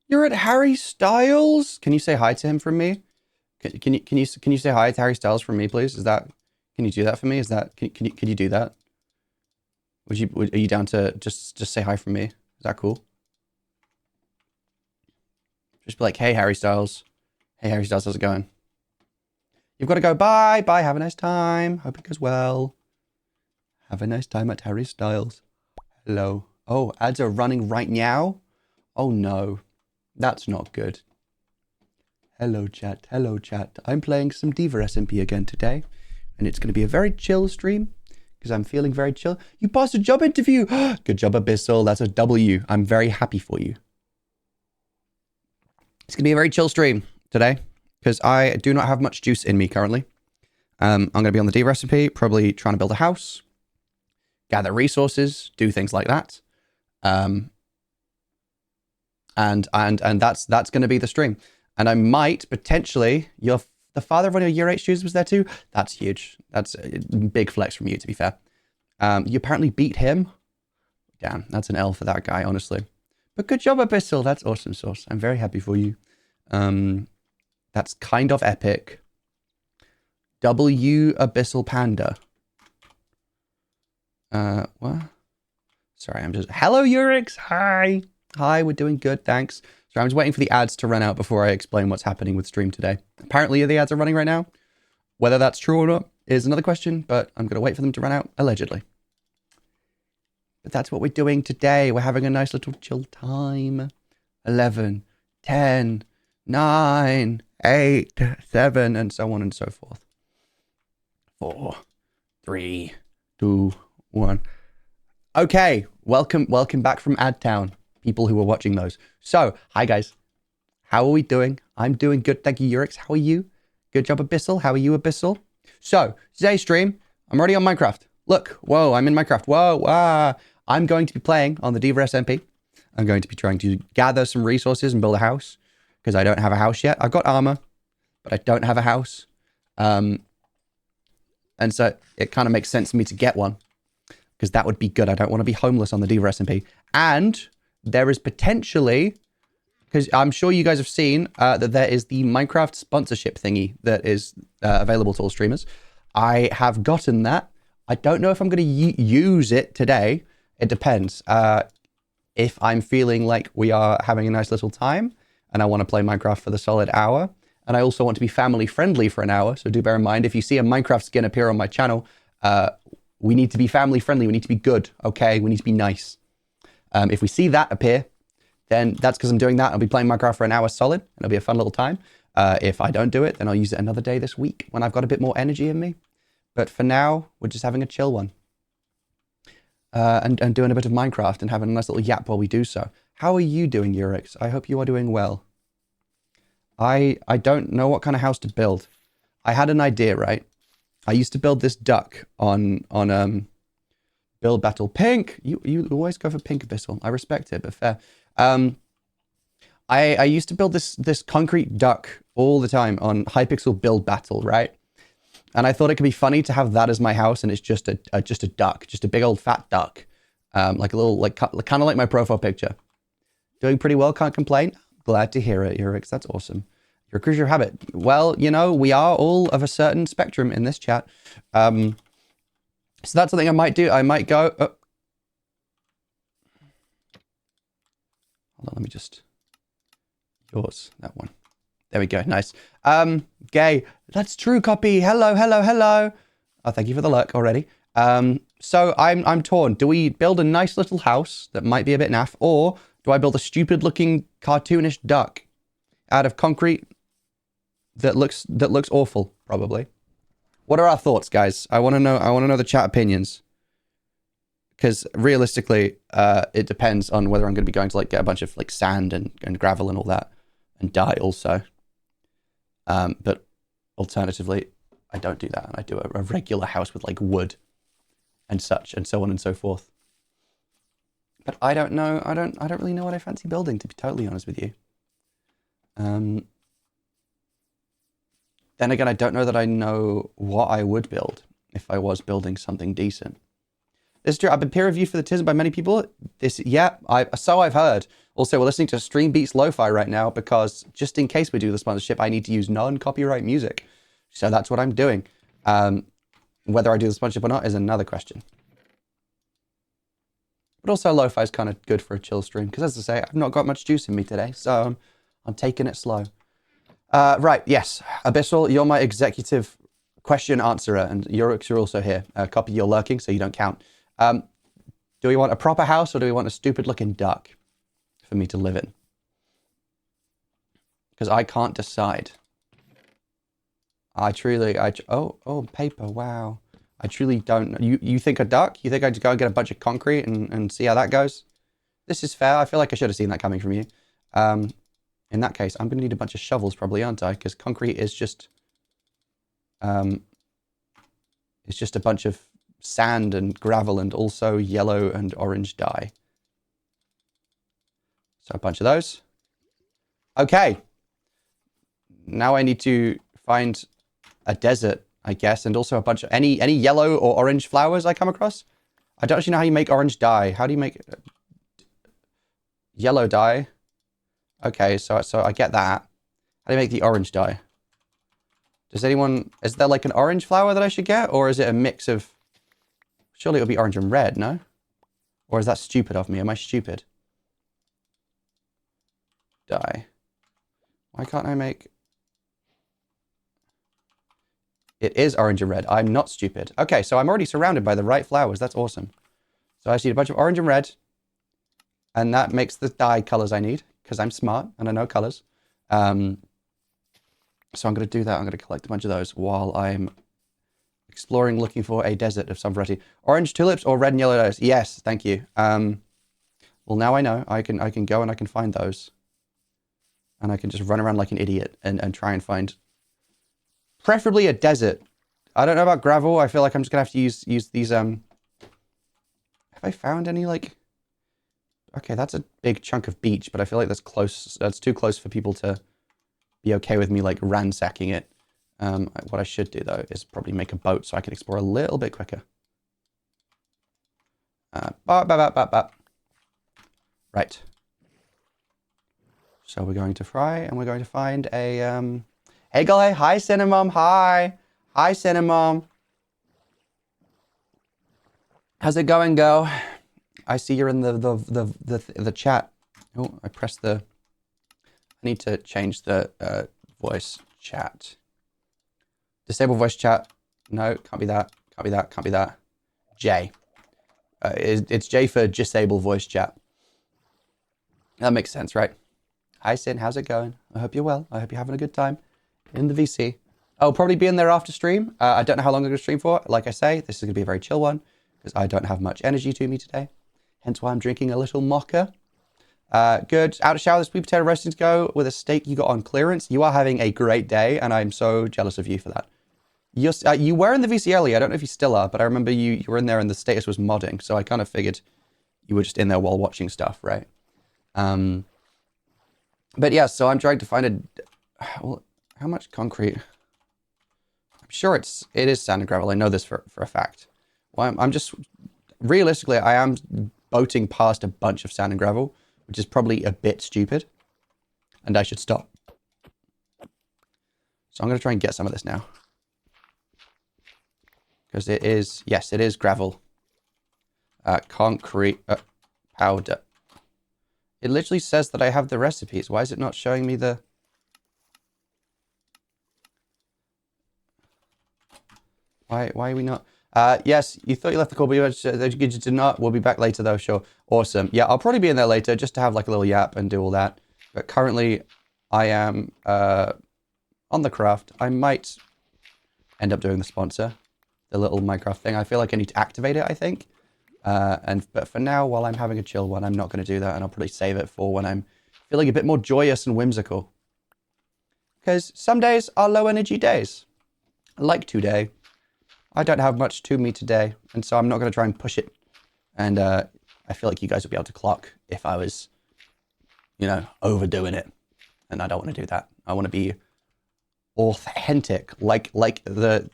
You're at Harry Styles? Can you say hi to him from me? Can you say hi to Harry Styles from me, please? Can you do that for me? Can you do that? Are you down to just say hi from me? Is that cool? Just be like, hey Harry Styles. Hey Harry Styles, how's it going? You've got to go. Bye. Bye. Have a nice time. Hope it goes well. Have a nice time at Harry Styles. Hello. Oh, ads are running right now? Oh no. That's not good. Hello chat. Hello chat. I'm playing some Diva SMP again today. And it's going to be a very chill stream. Because I'm feeling very chill. You passed a job interview. Good job, Abyssal. That's a W. I'm very happy for you. It's going to be a very chill stream today. Because I do not have much juice in me currently. I'm going to be on the Diva SMP. Probably trying to build a house. Gather resources. Do things like that. And that's going to be the stream. And I might potentially... The father of one of your year 8 students was there too? That's huge. That's a big flex from you, to be fair. You apparently beat him. Damn, that's an L for that guy, honestly. But good job, Abyssal. That's awesome sauce. I'm very happy for you. That's kind of epic. W Abyssal Panda. What? Sorry, I'm just... Hello, Urix. Hi. Hi, we're doing good, thanks. So I'm just waiting for the ads to run out before I explain what's happening with stream today. Apparently the ads are running right now. Whether that's true or not is another question, but I'm going to wait for them to run out, allegedly. But that's what we're doing today. We're having a nice little chill time. 11, 10, 9, 8, 7, and so on and so forth. 4, 3, 2, 1. Okay, welcome back from Ad Town. People who are watching those. So, hi guys. How are we doing? I'm doing good, thank you, Urix. How are you? Good job, Abyssal. How are you, Abyssal? So, today's stream, I'm already on Minecraft. Look, whoa, I'm in Minecraft. Whoa, I'm going to be playing on the Diva SMP. I'm going to be trying to gather some resources and build a house. Because I don't have a house yet. I've got armor, but I don't have a house. And so, it kind of makes sense for me to get one. Because that would be good. I don't want to be homeless on the Diva SMP. And... there is potentially, because I'm sure you guys have seen that there is the Minecraft sponsorship thingy that is available to all streamers. I have gotten that. I don't know if I'm going to use it today. It depends. If I'm feeling like we are having a nice little time and I want to play Minecraft for the solid hour, and I also want to be family friendly for an hour. So do bear in mind, if you see a Minecraft skin appear on my channel, we need to be family friendly. We need to be good. Okay. We need to be nice. If we see that appear, then that's because I'm doing that. I'll be playing Minecraft for an hour solid, and it'll be a fun little time. If I don't do it, then I'll use it another day this week when I've got a bit more energy in me. But for now, we're just having a chill one. And doing a bit of Minecraft and having a nice little yap while we do so. How are you doing, Urix? I hope you are doing well. I don't know what kind of house to build. I had an idea, right? I used to build this duck on Build Battle. Pink! You always go for pink, Abyssal. I respect it, but fair. I used to build this concrete duck all the time on Hypixel Build Battle, right? And I thought it could be funny to have that as my house, and it's just a duck. Just a big old fat duck. Like a little, kind of like my profile picture. Doing pretty well, can't complain. Glad to hear it, Urix. That's awesome. You're a creature of habit. Well, you know, we are all of a certain spectrum in this chat. So that's something I might do. I might go... Oh. Hold on, let me just... Yours, that one. There we go, nice. Gay. That's true, copy. Hello, hello, hello. Oh, thank you for the luck already. So I'm torn. Do we build a nice little house that might be a bit naff, or do I build a stupid-looking, cartoonish duck out of concrete that looks awful, probably? What are our thoughts, guys? I want to know the chat opinions. Because realistically, it depends on whether I'm going to be going to like get a bunch of like sand and gravel and all that and dye also. But alternatively, I don't do that, and I do a regular house with like wood and such and so on and so forth. But I don't know. I don't really know what I fancy building, to be totally honest with you. Then again, I don't know that I know what I would build if I was building something decent. This is true. I've been peer reviewed for the TISM by many people. So I've heard. Also, we're listening to Stream Beats Lo-Fi right now because just in case we do the sponsorship, I need to use non-copyright music. So that's what I'm doing. Whether I do the sponsorship or not is another question. But also, Lo-Fi is kind of good for a chill stream because, as I say, I've not got much juice in me today, so I'm taking it slow. Right, yes. Abyssal, you're my executive question answerer, and you're also here. Copy, you're lurking, so you don't count. Do we want a proper house or do we want a stupid-looking duck for me to live in? Because I can't decide. Oh, paper, wow. I truly don't. You think a duck? You think I'd just go and get a bunch of concrete and see how that goes? This is fair. I feel like I should have seen that coming from you. In that case, I'm going to need a bunch of shovels probably, aren't I? Because concrete is just... it's just a bunch of sand and gravel and also yellow and orange dye. So a bunch of those. Okay. Now I need to find a desert, I guess, and also a bunch of any yellow or orange flowers I come across. I don't actually know how you make orange dye. How do you make yellow dye? Okay, so I get that. How do you make the orange dye? Is there like an orange flower that I should get? Or is it a mix of... Surely it'll be orange and red, no? Or is that stupid of me? Am I stupid? Dye. Why can't I make... It is orange and red. I'm not stupid. Okay, so I'm already surrounded by the right flowers. That's awesome. So I just need a bunch of orange and red. And that makes the dye colors I need. Because I'm smart and I know colors. So I'm going to do that. I'm going to collect a bunch of those while I'm exploring, looking for a desert of some variety. Orange tulips or red and yellow dye? Yes, thank you. Well, now I know. I can go and I can find those. And I can just run around like an idiot and try and find preferably a desert. I don't know about gravel. I feel like I'm just going to have to use these... Have I found any, like... Okay, that's a big chunk of beach, but I feel like that's close. That's too close for people to be okay with me, like, ransacking it. What I should do, though, is probably make a boat so I can explore a little bit quicker. Right. So we're going to fry, and we're going to find a... Hey, guy. Hi, Cinnamon. Hi. Hi, Cinnamon. How's it going, girl? I see you're in the chat. Oh, I pressed the... I need to change the voice chat. Disable voice chat. No, can't be that. Can't be that. Can't be that. J. It's J for disable voice chat. That makes sense, right? Hi, Sin. How's it going? I hope you're well. I hope you're having a good time in the VC. I'll probably be in there after stream. I don't know how long I'm going to stream for. Like I say, this is going to be a very chill one because I don't have much energy to me today. Hence why I'm drinking a little mocha. Good. Out of shower, the sweet potato roasting to go with a steak you got on clearance. You are having a great day, and I'm so jealous of you for that. You were in the VC earlier. I don't know if you still are, but I remember you were in there and the status was modding, so I kind of figured you were just in there while watching stuff, right? But yeah, so I'm trying to find a... Well, how much concrete? I'm sure it is sand and gravel. I know this for a fact. Well, I'm just... Realistically, I am boating past a bunch of sand and gravel, which is probably a bit stupid. And I should stop. So I'm going to try and get some of this now. Because it is... Yes, it is gravel. Concrete powder. It literally says that I have the recipes. Why is it not showing me the... Why are we not... Yes, you thought you left the call, but you did not. We'll be back later, though, sure. Awesome. Yeah, I'll probably be in there later just to have like a little yap and do all that. But currently, I am on the craft. I might end up doing the sponsor, the little Minecraft thing. I feel like I need to activate it, I think. But for now, while I'm having a chill one, I'm not going to do that. And I'll probably save it for when I'm feeling a bit more joyous and whimsical. Because some days are low energy days. Like today. I don't have much to me today, and so I'm not going to try and push it. And I feel like you guys will be able to clock if I was, you know, overdoing it. And I don't want to do that. I want to be authentic, like a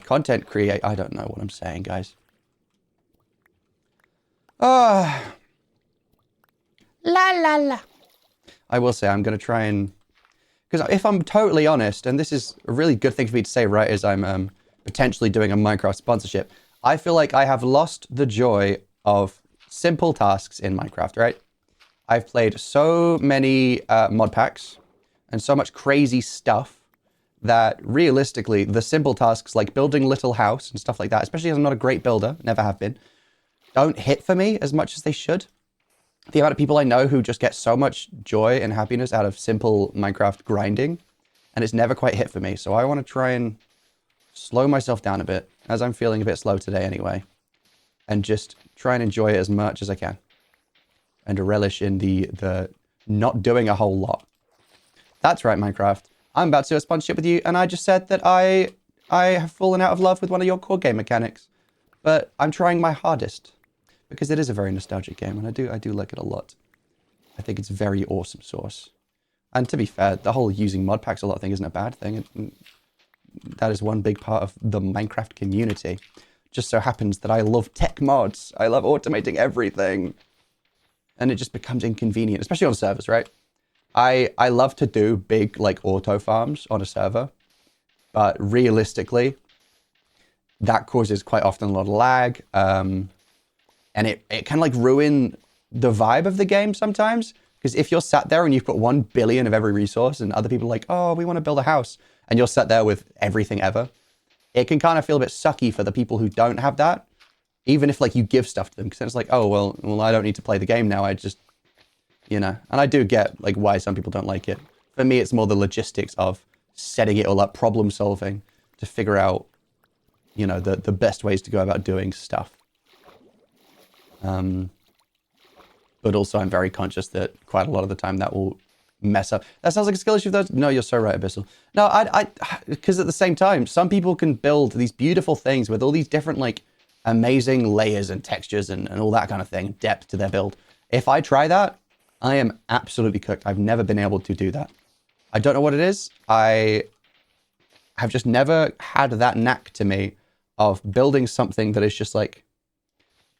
content creator. I don't know what I'm saying, guys. Ah, la la la. I will say I'm going to try and... Because if I'm totally honest, and this is a really good thing for me to say right as I'm potentially doing a Minecraft sponsorship, I feel like I have lost the joy of simple tasks in Minecraft, right? I've played so many mod packs and so much crazy stuff that realistically, the simple tasks like building a little house and stuff like that, especially as I'm not a great builder, never have been, don't hit for me as much as they should. The amount of people I know who just get so much joy and happiness out of simple Minecraft grinding, and it's never quite hit for me. So I want to try and slow myself down a bit, as I'm feeling a bit slow today anyway, and just try and enjoy it as much as I can, and to relish in the not doing a whole lot. That's right, Minecraft. I'm about to do a sponsorship with you, and I just said that I have fallen out of love with one of your core game mechanics, but I'm trying my hardest. Because it is a very nostalgic game, and I do like it a lot. I think it's very awesome source. And to be fair, the whole using mod packs a lot thing isn't a bad thing. That is one big part of the Minecraft community. Just so happens that I love tech mods. I love automating everything. And it just becomes inconvenient, especially on servers, right? I love to do big, like, auto farms on a server. But realistically, that causes quite often a lot of lag. And it can like ruin the vibe of the game sometimes. Because if you're sat there and you've got 1 billion of every resource and other people are like, oh, we want to build a house. And you're sat there with everything ever. It can kind of feel a bit sucky for the people who don't have that. Even if like you give stuff to them. Because it's like, oh, well, I don't need to play the game now. I just, you know. And I do get like why some people don't like it. For me, it's more the logistics of setting it all up, problem solving to figure out, you know, the best ways to go about doing stuff. But also I'm very conscious that quite a lot of the time that will mess up. That sounds like a skill issue though. No, you're so right, Abyssal. No, because at the same time, some people can build these beautiful things with all these different like amazing layers and textures and all that kind of thing, depth to their build. If I try that, I am absolutely cooked. I've never been able to do that. I don't know what it is. I have just never had that knack to me of building something that is just like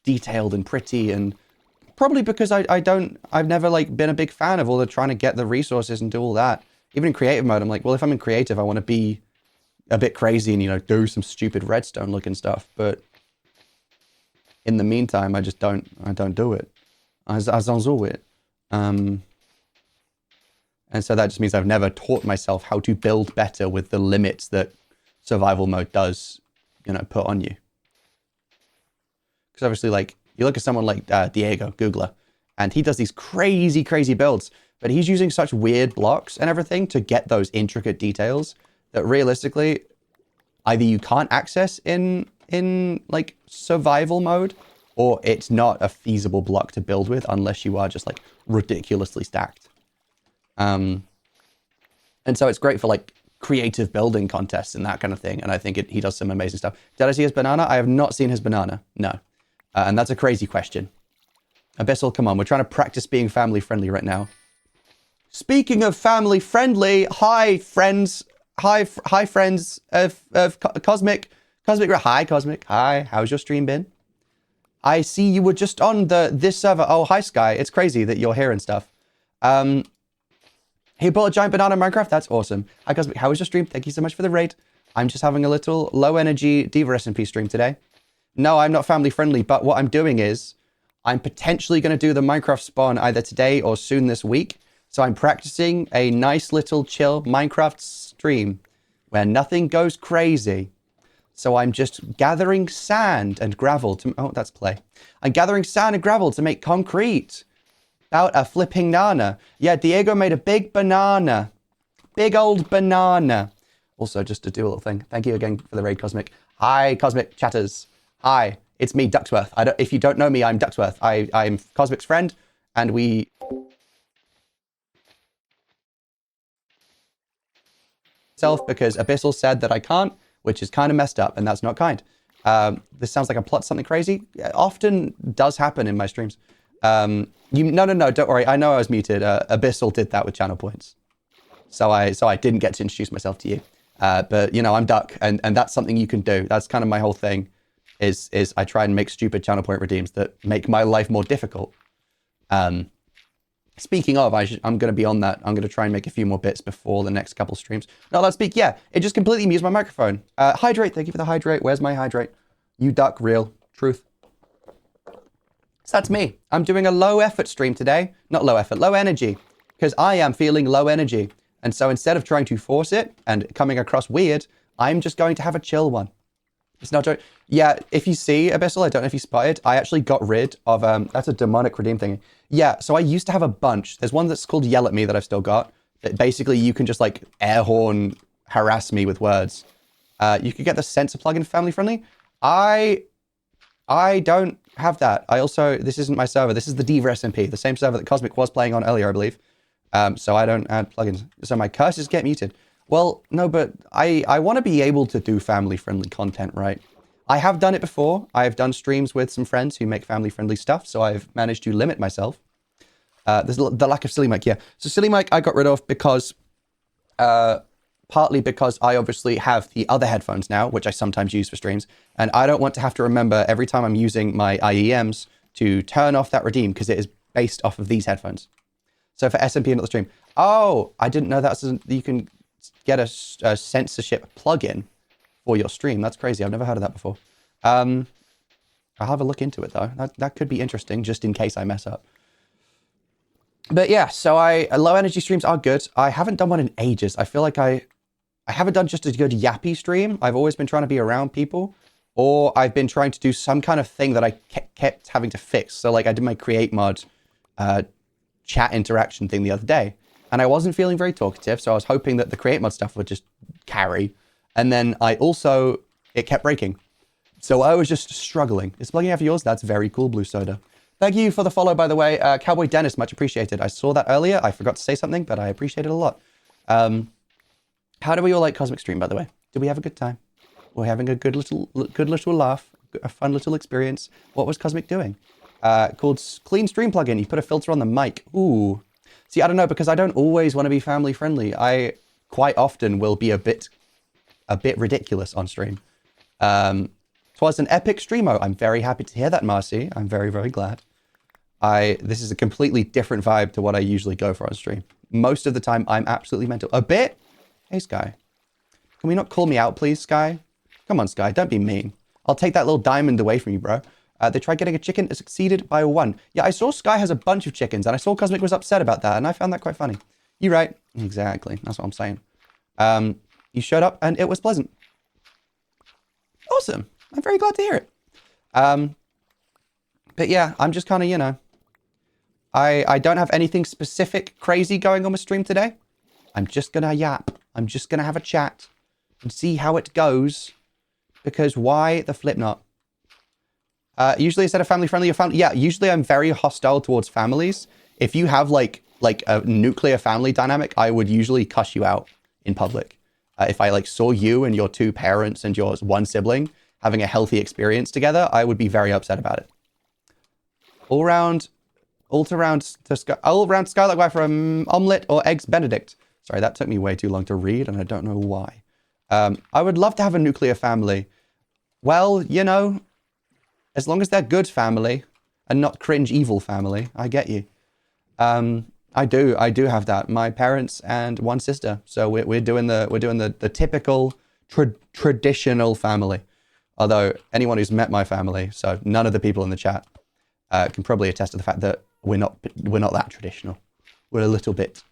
detailed and pretty, and probably because I've never like been a big fan of all the trying to get the resources and do all that. Even in creative mode, I'm like, well, if I'm in creative, I want to be a bit crazy and, you know, do some stupid redstone looking stuff. But in the meantime, I don't do it. I don't do it. And so that just means I've never taught myself how to build better with the limits that survival mode does, you know, put on you. Because obviously, like, you look at someone like Diego, Googler, and he does these crazy, crazy builds, but he's using such weird blocks and everything to get those intricate details that realistically, either you can't access in like survival mode, or it's not a feasible block to build with unless you are just like ridiculously stacked. And so it's great for like creative building contests and that kind of thing. And I think he does some amazing stuff. Did I see his banana? I have not seen his banana. No. And that's a crazy question. Abyssal, come on. We're trying to practice being family friendly right now. Speaking of family friendly, hi friends. Hi friends of Cosmic. Hi Cosmic. Hi, how's your stream been? I see you were just on this server. Oh, hi Sky. It's crazy that you're here and stuff. He bought a giant banana in Minecraft. That's awesome. Hi Cosmic. How was your stream? Thank you so much for the raid. I'm just having a little low energy Diva SMP stream today. No, I'm not family friendly, but what I'm doing is I'm potentially going to do the Minecraft spawn either today or soon this week. So I'm practicing a nice little chill Minecraft stream where nothing goes crazy. So I'm just gathering sand and gravel to... Oh, that's clay. I'm gathering sand and gravel to make concrete. About a flipping nana. Yeah, Diego made a big banana. Big old banana. Also, just to do a little thing. Thank you again for the raid, Cosmic. Hi, Cosmic chatters. Hi, it's me, Ducksworth. If you don't know me, I'm Ducksworth. I'm Cosmic's friend, and we... Because Abyssal said that I can't, which is kind of messed up, and that's not kind. This sounds like I plot something crazy. It often does happen in my streams. No, don't worry. I know I was muted. Abyssal did that with channel points. So I didn't get to introduce myself to you. But, you know, I'm Duck, and that's something you can do. That's kind of my whole thing. is I try and make stupid channel point redeems that make my life more difficult. Speaking of, I'm going to be on that. I'm going to try and make a few more bits before the next couple streams. No, let's speak. Yeah, it just completely mutes my microphone. Hydrate. Thank you for the hydrate. Where's my hydrate? You duck. Real. Truth. So that's me. I'm doing a low effort stream today. Not low effort, low energy. Because I am feeling low energy. And so instead of trying to force it and coming across weird, I'm just going to have a chill one. It's not joke. Yeah, if you see, Abyssal, I don't know if you spotted, I actually got rid of, that's a demonic redeem thing. Yeah, so I used to have a bunch. There's one that's called Yell at Me that I've still got. That basically you can just like air horn harass me with words. You could get the sensor plugin for family friendly. I don't have that. I also, this isn't my server. This is the Diva SMP, the same server that Cosmic was playing on earlier, I believe. So I don't add plugins. So my curses get muted. Well, no, but I want to be able to do family-friendly content, right? I have done it before. I have done streams with some friends who make family-friendly stuff, so I've managed to limit myself. There's the lack of Silly Mic, yeah. So Silly Mic I got rid of because, partly because I obviously have the other headphones now, which I sometimes use for streams, and I don't want to have to remember every time I'm using my IEMs to turn off that redeem because it is based off of these headphones. So for SMP and not the stream. Oh, I didn't know that you can get a censorship plugin for your stream. That's crazy. I've never heard of that before. I'll have a look into it though. That could be interesting just in case I mess up. But yeah, so low energy streams are good. I haven't done one in ages. I feel like I haven't done just a good yappy stream. I've always been trying to be around people, or I've been trying to do some kind of thing that I kept having to fix. So like I did my create mod chat interaction thing the other day, and I wasn't feeling very talkative, so I was hoping that the create mod stuff would just carry. And then it kept breaking. So I was just struggling. It's plugging out for yours? That's very cool, Blue Soda. Thank you for the follow, by the way. Cowboy Dennis, much appreciated. I saw that earlier. I forgot to say something, but I appreciate it a lot. How do we all like Cosmic Stream, by the way? Did we have a good time? We're having a good little laugh, a fun little experience. What was Cosmic doing? Called Clean Stream Plugin. You put a filter on the mic. Ooh. See, I don't know, because I don't always want to be family friendly. I quite often will be a bit ridiculous on stream. Twas an epic streamo. I'm very happy to hear that, Marcy. I'm very, very glad. This is a completely different vibe to what I usually go for on stream. Most of the time, I'm absolutely mental. A bit? Hey, Sky. Can we not call me out, please, Sky? Come on, Sky. Don't be mean. I'll take that little diamond away from you, bro. They tried getting a chicken, it succeeded by 1. Yeah, I saw Sky has a bunch of chickens, and I saw Cosmic was upset about that, and I found that quite funny. You're right. Exactly. That's what I'm saying. You showed up, and it was pleasant. Awesome. I'm very glad to hear it. But yeah, I'm just kind of, you know, I don't have anything specific crazy going on with stream today. I'm just going to yap. I'm just going to have a chat and see how it goes, because why the flip not? Usually instead of family friendly, yeah, usually I'm very hostile towards families. If you have like a nuclear family dynamic, I would usually cuss you out in public. If I like saw you and your 2 parents and your 1 sibling having a healthy experience together, I would be very upset about it. All round Skylight Wife from Omelette or Eggs Benedict. Sorry, that took me way too long to read, and I don't know why. I would love to have a nuclear family. Well, you know, as long as they're good family and not cringe evil family, I get you. I do have that. My parents and 1 sister. So we're doing the typical traditional family. Although anyone who's met my family, so none of the people in the chat, can probably attest to the fact that we're not that traditional. We're a little bit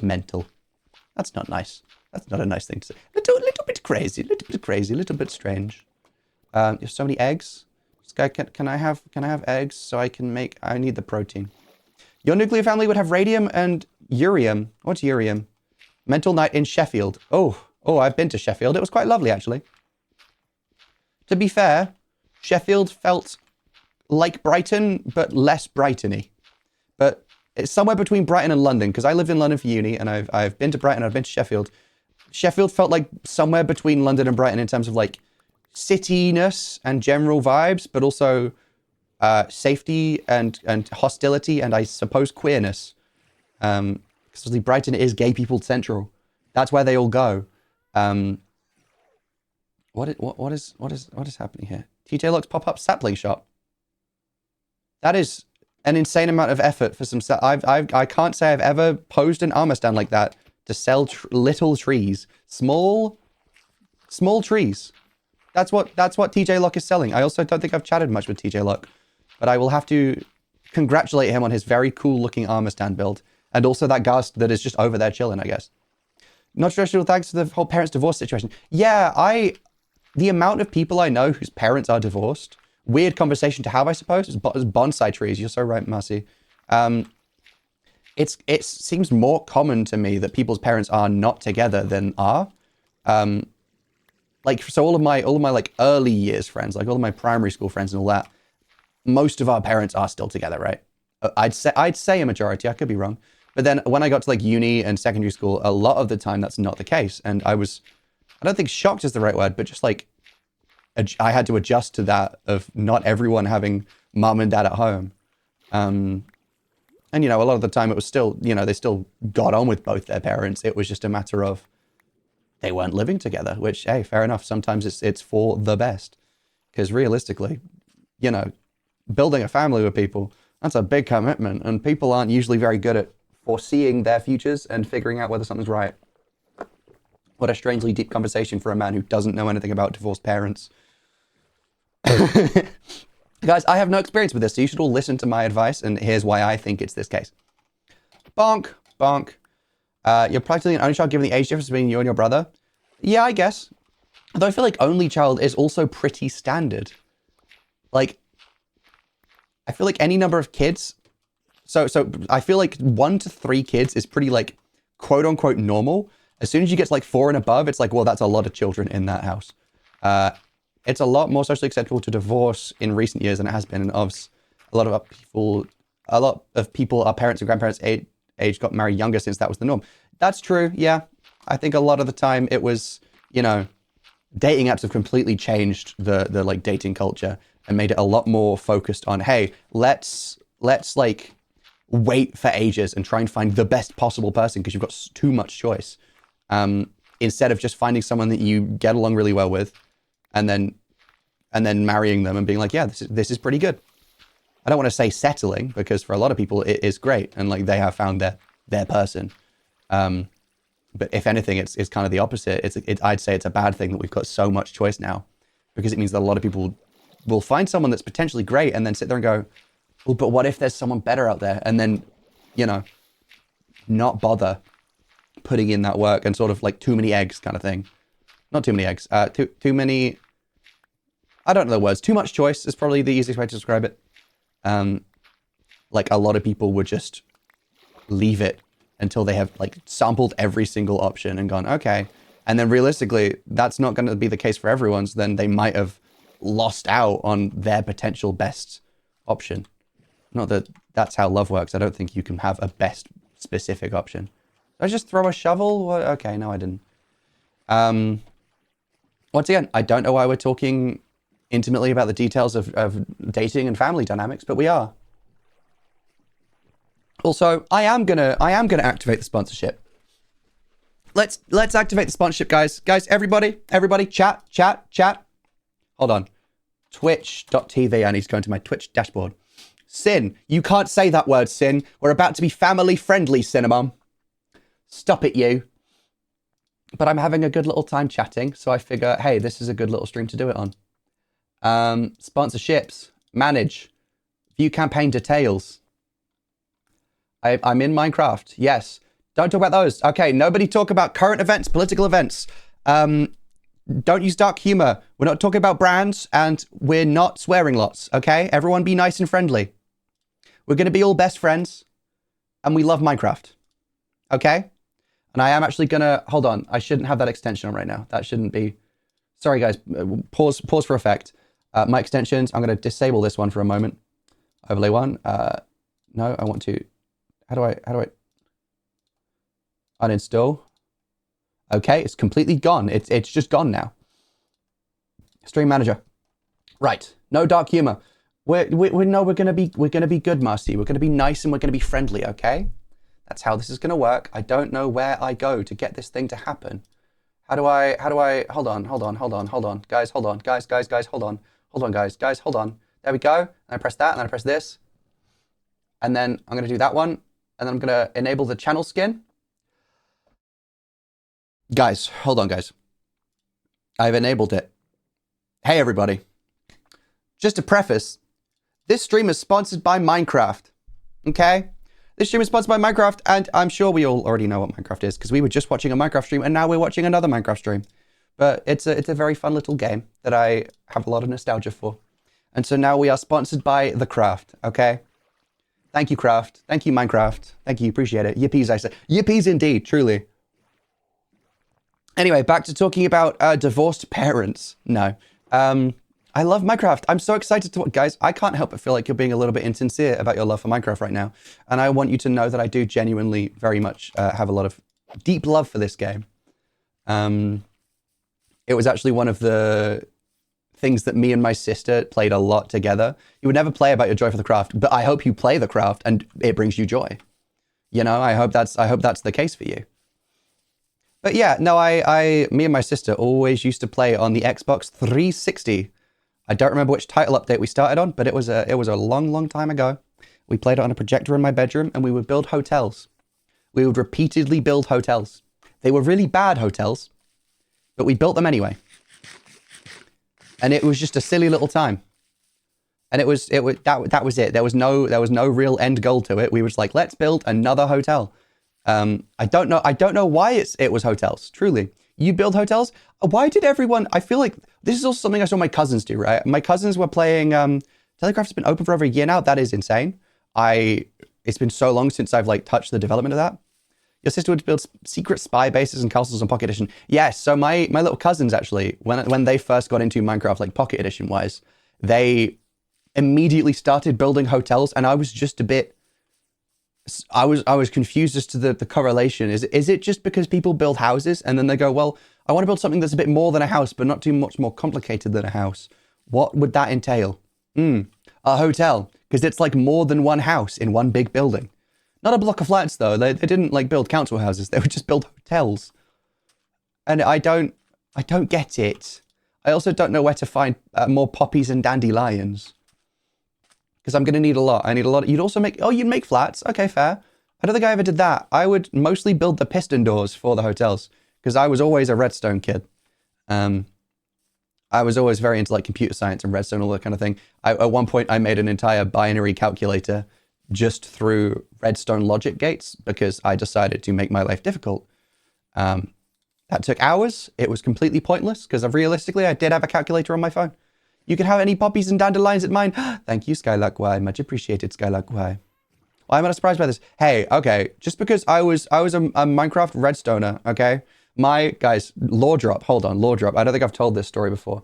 mental. That's not nice. That's not a nice thing to say. Little bit crazy, little bit strange. You have so many eggs. This guy, can I have eggs so I can make? I need the protein. Your nuclear family would have radium and urium. What's urium? Mental night in Sheffield. Oh, I've been to Sheffield. It was quite lovely, actually. To be fair, Sheffield felt like Brighton, but less Brighton-y. But it's somewhere between Brighton and London, because I lived in London for uni, and I've been to Brighton, I've been to Sheffield. Sheffield felt like somewhere between London and Brighton in terms of like cityness and general vibes, but also safety and hostility and I suppose queerness. Because Brighton is gay people central. That's where they all go. What is happening here? TJ Luck's pop-up sapling shop. That is an insane amount of effort for some. I can't say I've ever posed an armor stand like that to sell little trees, small trees. That's what TJ Luck is selling. I also don't think I've chatted much with TJ Luck, but I will have to congratulate him on his very cool looking armor stand build, and also that ghast that is just over there chilling, I guess. Not traditional thanks to the whole parents divorce situation. Yeah, the amount of people I know whose parents are divorced, weird conversation to have, I suppose, is bonsai trees. You're so right, Marcy. It seems more common to me that people's parents are not together than are. Like, so all of my like early years friends, like all of my primary school friends and all that, most of our parents are still together, right? I'd say a majority. I could be wrong. But then when I got to like uni and secondary school, a lot of the time that's not the case. And I don't think shocked is the right word, but just like I had to adjust to that of not everyone having mom and dad at home. And, you know, a lot of the time it was still, you know, they still got on with both their parents. It was just a matter of they weren't living together, which, hey, fair enough. Sometimes it's for the best. Because realistically, you know, building a family with people, that's a big commitment. And people aren't usually very good at foreseeing their futures and figuring out whether something's right. What a strangely deep conversation for a man who doesn't know anything about divorced parents. Guys, I have no experience with this, so you should all listen to my advice, and here's why I think it's this case. Bonk, bonk. You're practically an only child given the age difference between you and your brother. Yeah, I guess. Although I feel like only child is also pretty standard. Like, I feel like any number of kids. So I feel like 1 to 3 kids is pretty like quote unquote normal. As soon as you get to like 4 and above, it's like, well, that's a lot of children in that house. It's a lot more socially acceptable to divorce in recent years than it has been. And obviously, a lot of people, our parents and grandparents age got married younger since that was the norm. That's true. Yeah. I think a lot of the time it was, you know, dating apps have completely changed the like dating culture and made it a lot more focused on, hey, let's like wait for ages and try and find the best possible person because you've got too much choice. Instead of just finding someone that you get along really well with and then marrying them and being like, yeah, this is pretty good. I don't want to say settling because for a lot of people it is great and like they have found their person. But if anything, it's kind of the opposite. I'd say it's a bad thing that we've got so much choice now because it means that a lot of people will find someone that's potentially great and then sit there and go, well, but what if there's someone better out there? And then, you know, not bother putting in that work and sort of like too many eggs kind of thing. Not too many eggs. Too many, I don't know the words. Too much choice is probably the easiest way to describe it. Like a lot of people would just leave it until they have like sampled every single option and gone, okay. And then realistically, that's not going to be the case for everyone. So then they might have lost out on their potential best option. Not that that's how love works. I don't think you can have a best specific option. Did I just throw a shovel? What? Okay, no, I didn't. Once again, I don't know why we're talking intimately about the details of dating and family dynamics, but we are. Also, I am gonna activate the sponsorship. Let's activate the sponsorship, guys. Guys, everybody, chat. Hold on. Twitch.tv. I need to go into my Twitch dashboard. Sin, you can't say that word, Sin. We're about to be family friendly, Cinnamon. Stop it, you. But I'm having a good little time chatting, so I figure, hey, this is a good little stream to do it on. Sponsorships, manage, view campaign details. I'm in Minecraft, yes. Don't talk about those. Okay, nobody talk about current events, political events. Don't use dark humor. We're not talking about brands, and we're not swearing lots, okay? Everyone be nice and friendly. We're going to be all best friends, and we love Minecraft, okay? And I am actually going to... Hold on. I shouldn't have that extension on right now. That shouldn't be... Sorry, guys. Pause for effect. My extensions, I'm going to disable this one for a moment. Overlay one. No, I want to... How do I... Uninstall. Okay, it's completely gone. It's just gone now. Stream manager. Right. No dark humor. We're gonna be good, Marcy. We're gonna be nice and we're gonna be friendly, okay? That's how this is gonna work. I don't know where I go to get this thing to happen. hold on. Guys, hold on. Guys, hold on. Hold on, guys, hold on. There we go. And I press that, and then I press this. And then I'm going to do that one. And then I'm going to enable the channel skin. Guys, hold on, guys. I've enabled it. Hey, everybody. Just to preface, this stream is sponsored by Minecraft. Okay? This stream is sponsored by Minecraft, and I'm sure we all already know what Minecraft is, because we were just watching a Minecraft stream, and now we're watching another Minecraft stream. But it's a very fun little game that I have a lot of nostalgia for. And so now we are sponsored by The Craft, okay? Thank you, Craft. Thank you, Minecraft. Thank you, appreciate it. Yippies, I say. Yippies indeed, truly. Anyway, back to talking about divorced parents. No. I love Minecraft. I'm so excited to... Guys, I can't help but feel like you're being a little bit insincere about your love for Minecraft right now. And I want you to know that I do genuinely very much have a lot of deep love for this game. It was actually one of the things that me and my sister played a lot together. You would never play about your joy for the craft, but I hope you play the craft and it brings you joy. You know, I hope that's the case for you. But yeah, no, me and my sister always used to play on the Xbox 360. I don't remember which title update we started on, but it was a long, long time ago. We played it on a projector in my bedroom, and we would build hotels. We would repeatedly build hotels. They were really bad hotels, but we built them anyway. And it was just a silly little time. And that was it. There was no real end goal to it. We were just like, let's build another hotel. I don't know why it was hotels. Truly, you build hotels. Why did everyone? I feel like this is also something I saw my cousins do. Right, my cousins were playing. Telecraft's been open for over a year now. That is insane. It's been so long since I've like touched the development of that. Your sister would build secret spy bases and castles on Pocket Edition. Yes, so my little cousins actually, when they first got into Minecraft, like Pocket Edition wise, they immediately started building hotels, and I was just a bit. I was confused as to the correlation. Is it just because people build houses and then they go, well, I want to build something that's a bit more than a house, but not too much more complicated than a house. What would that entail? A hotel, because it's like more than one house in one big building. Not a block of flats though. They didn't like build council houses. They would just build hotels. And I don't get it. I also don't know where to find more poppies and dandelions. Because I'm going to need a lot. I need a lot. You'd also you'd make flats. Okay, fair. I don't think I ever did that. I would mostly build the piston doors for the hotels. Because I was always a redstone kid. I was always very into like computer science and redstone, all that kind of thing. At one point, I made an entire binary calculator just through redstone logic gates because I decided to make my life difficult. That took hours. It was completely pointless because realistically, I did have a calculator on my phone. You can have any poppies and dandelions at mine. Thank you, Skylark Y. Much appreciated, Skylark Y. Why am I not surprised by this? Hey, okay, just because I was a Minecraft redstoner, okay? Guys, lore drop, hold on, lore drop. I don't think I've told this story before.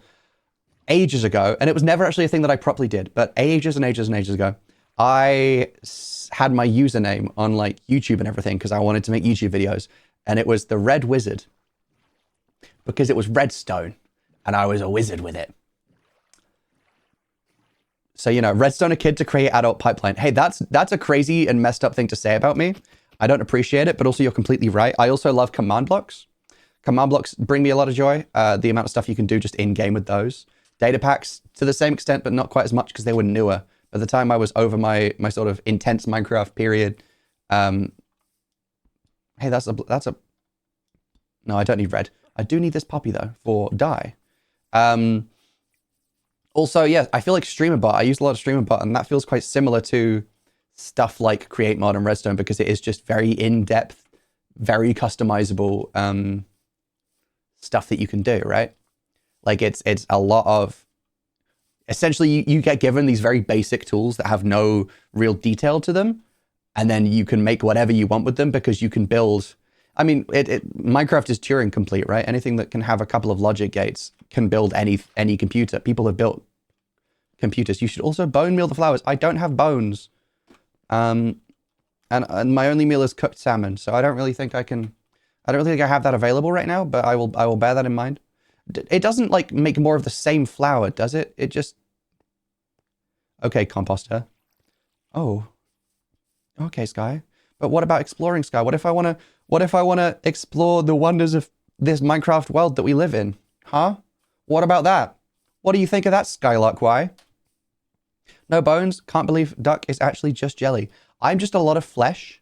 Ages ago, and it was never actually a thing that I properly did, but ages and ages and ages ago, I had my username on like YouTube and everything because I wanted to make YouTube videos, and it was the Red Wizard because it was redstone, and I was a wizard with it. So, you know, redstone kid to create adult pipeline. Hey, that's a crazy and messed up thing to say about me. I don't appreciate it, but also you're completely right. I also love command blocks. Command blocks bring me a lot of joy. The amount of stuff you can do just in-game with those. Data packs to the same extent, but not quite as much because they were newer. By the time I was over my sort of intense Minecraft period. Hey, that's a... No, I don't need red. I do need this poppy though for dye. Also, yeah, I feel like StreamerBot. I used a lot of StreamerBot, and that feels quite similar to stuff like Create Mod and Redstone because it is just very in-depth, very customizable stuff that you can do, right? Like it's a lot of... Essentially, you get given these very basic tools that have no real detail to them, and then you can make whatever you want with them because you can build... I mean, Minecraft is Turing complete, right? Anything that can have a couple of logic gates can build any computer. People have built computers. You should also bone meal the flowers. I don't have bones. And my only meal is cooked salmon, so I don't really think I have that available right now, but I will bear that in mind. It doesn't like make more of the same flour, does it? It just... Okay, composter. Oh. Okay, Sky. But what about exploring, Sky? What if I want to explore the wonders of this Minecraft world that we live in? Huh? What about that? What do you think of that, Skylark? Why? No bones. Can't believe duck is actually just jelly. I'm just a lot of flesh.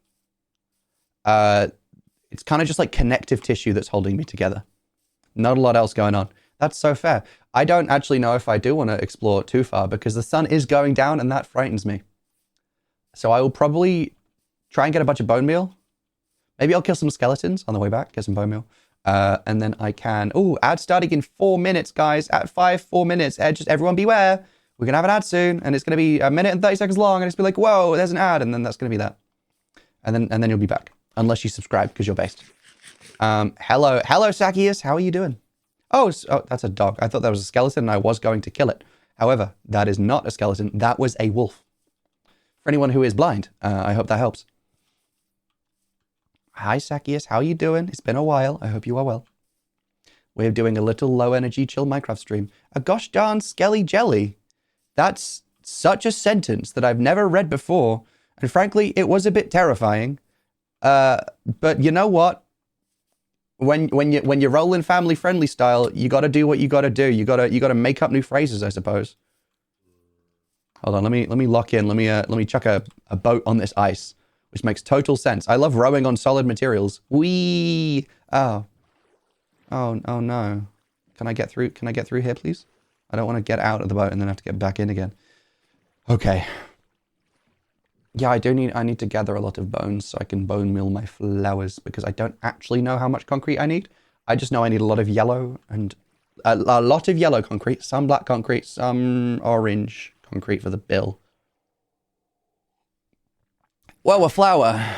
It's kind of just like connective tissue that's holding me together. Not a lot else going on. That's so fair. I don't actually know if I do want to explore too far because the sun is going down and that frightens me. So I will probably try and get a bunch of bone meal. Maybe I'll kill some skeletons on the way back, get some bone meal. And then I can... Oh, ad starting in 4 minutes, guys. At 4 minutes. Just everyone beware. We're going to have an ad soon. And it's going to be 1 minute and 30 seconds long. And it's be like, whoa, there's an ad. And then that's going to be that. And then you'll be back. Unless you subscribe because you're based. Hello, Zacchaeus. How are you doing? Oh, that's a dog. I thought that was a skeleton and I was going to kill it. However, that is not a skeleton. That was a wolf. For anyone who is blind, I hope that helps. Hi, Zacchaeus. How are you doing? It's been a while. I hope you are well. We're doing a little low energy chill Minecraft stream. A gosh darn skelly jelly. That's such a sentence that I've never read before. And frankly, it was a bit terrifying. But you know what? When you're rolling family friendly style, you got to do what you got to do. You got to make up new phrases, I suppose. Hold on, let me lock in. Let me chuck a boat on this ice, which makes total sense. I love rowing on solid materials. Whee! Oh no. Can I get through? Can I get through here, please? I don't want to get out of the boat and then have to get back in again. Okay. Yeah, I need to gather a lot of bones so I can bone meal my flowers because I don't actually know how much concrete I need. I just know I need a lot of yellow and a lot of yellow concrete, some black concrete, some orange concrete for the bill. Whoa, a flower.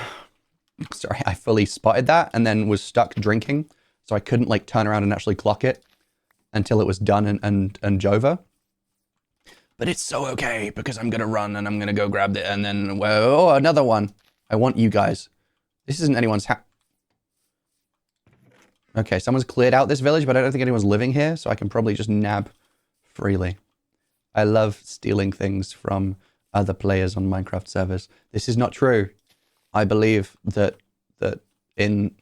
Sorry, I fully spotted that and then was stuck drinking. So I couldn't like turn around and actually clock it until it was done and over. But it's so okay because I'm going to run and I'm going to go grab it and then, oh, another one. I want you guys. This isn't anyone's house. Okay, someone's cleared out this village, but I don't think anyone's living here, so I can probably just nab freely. I love stealing things from other players on Minecraft servers. This is not true. I believe that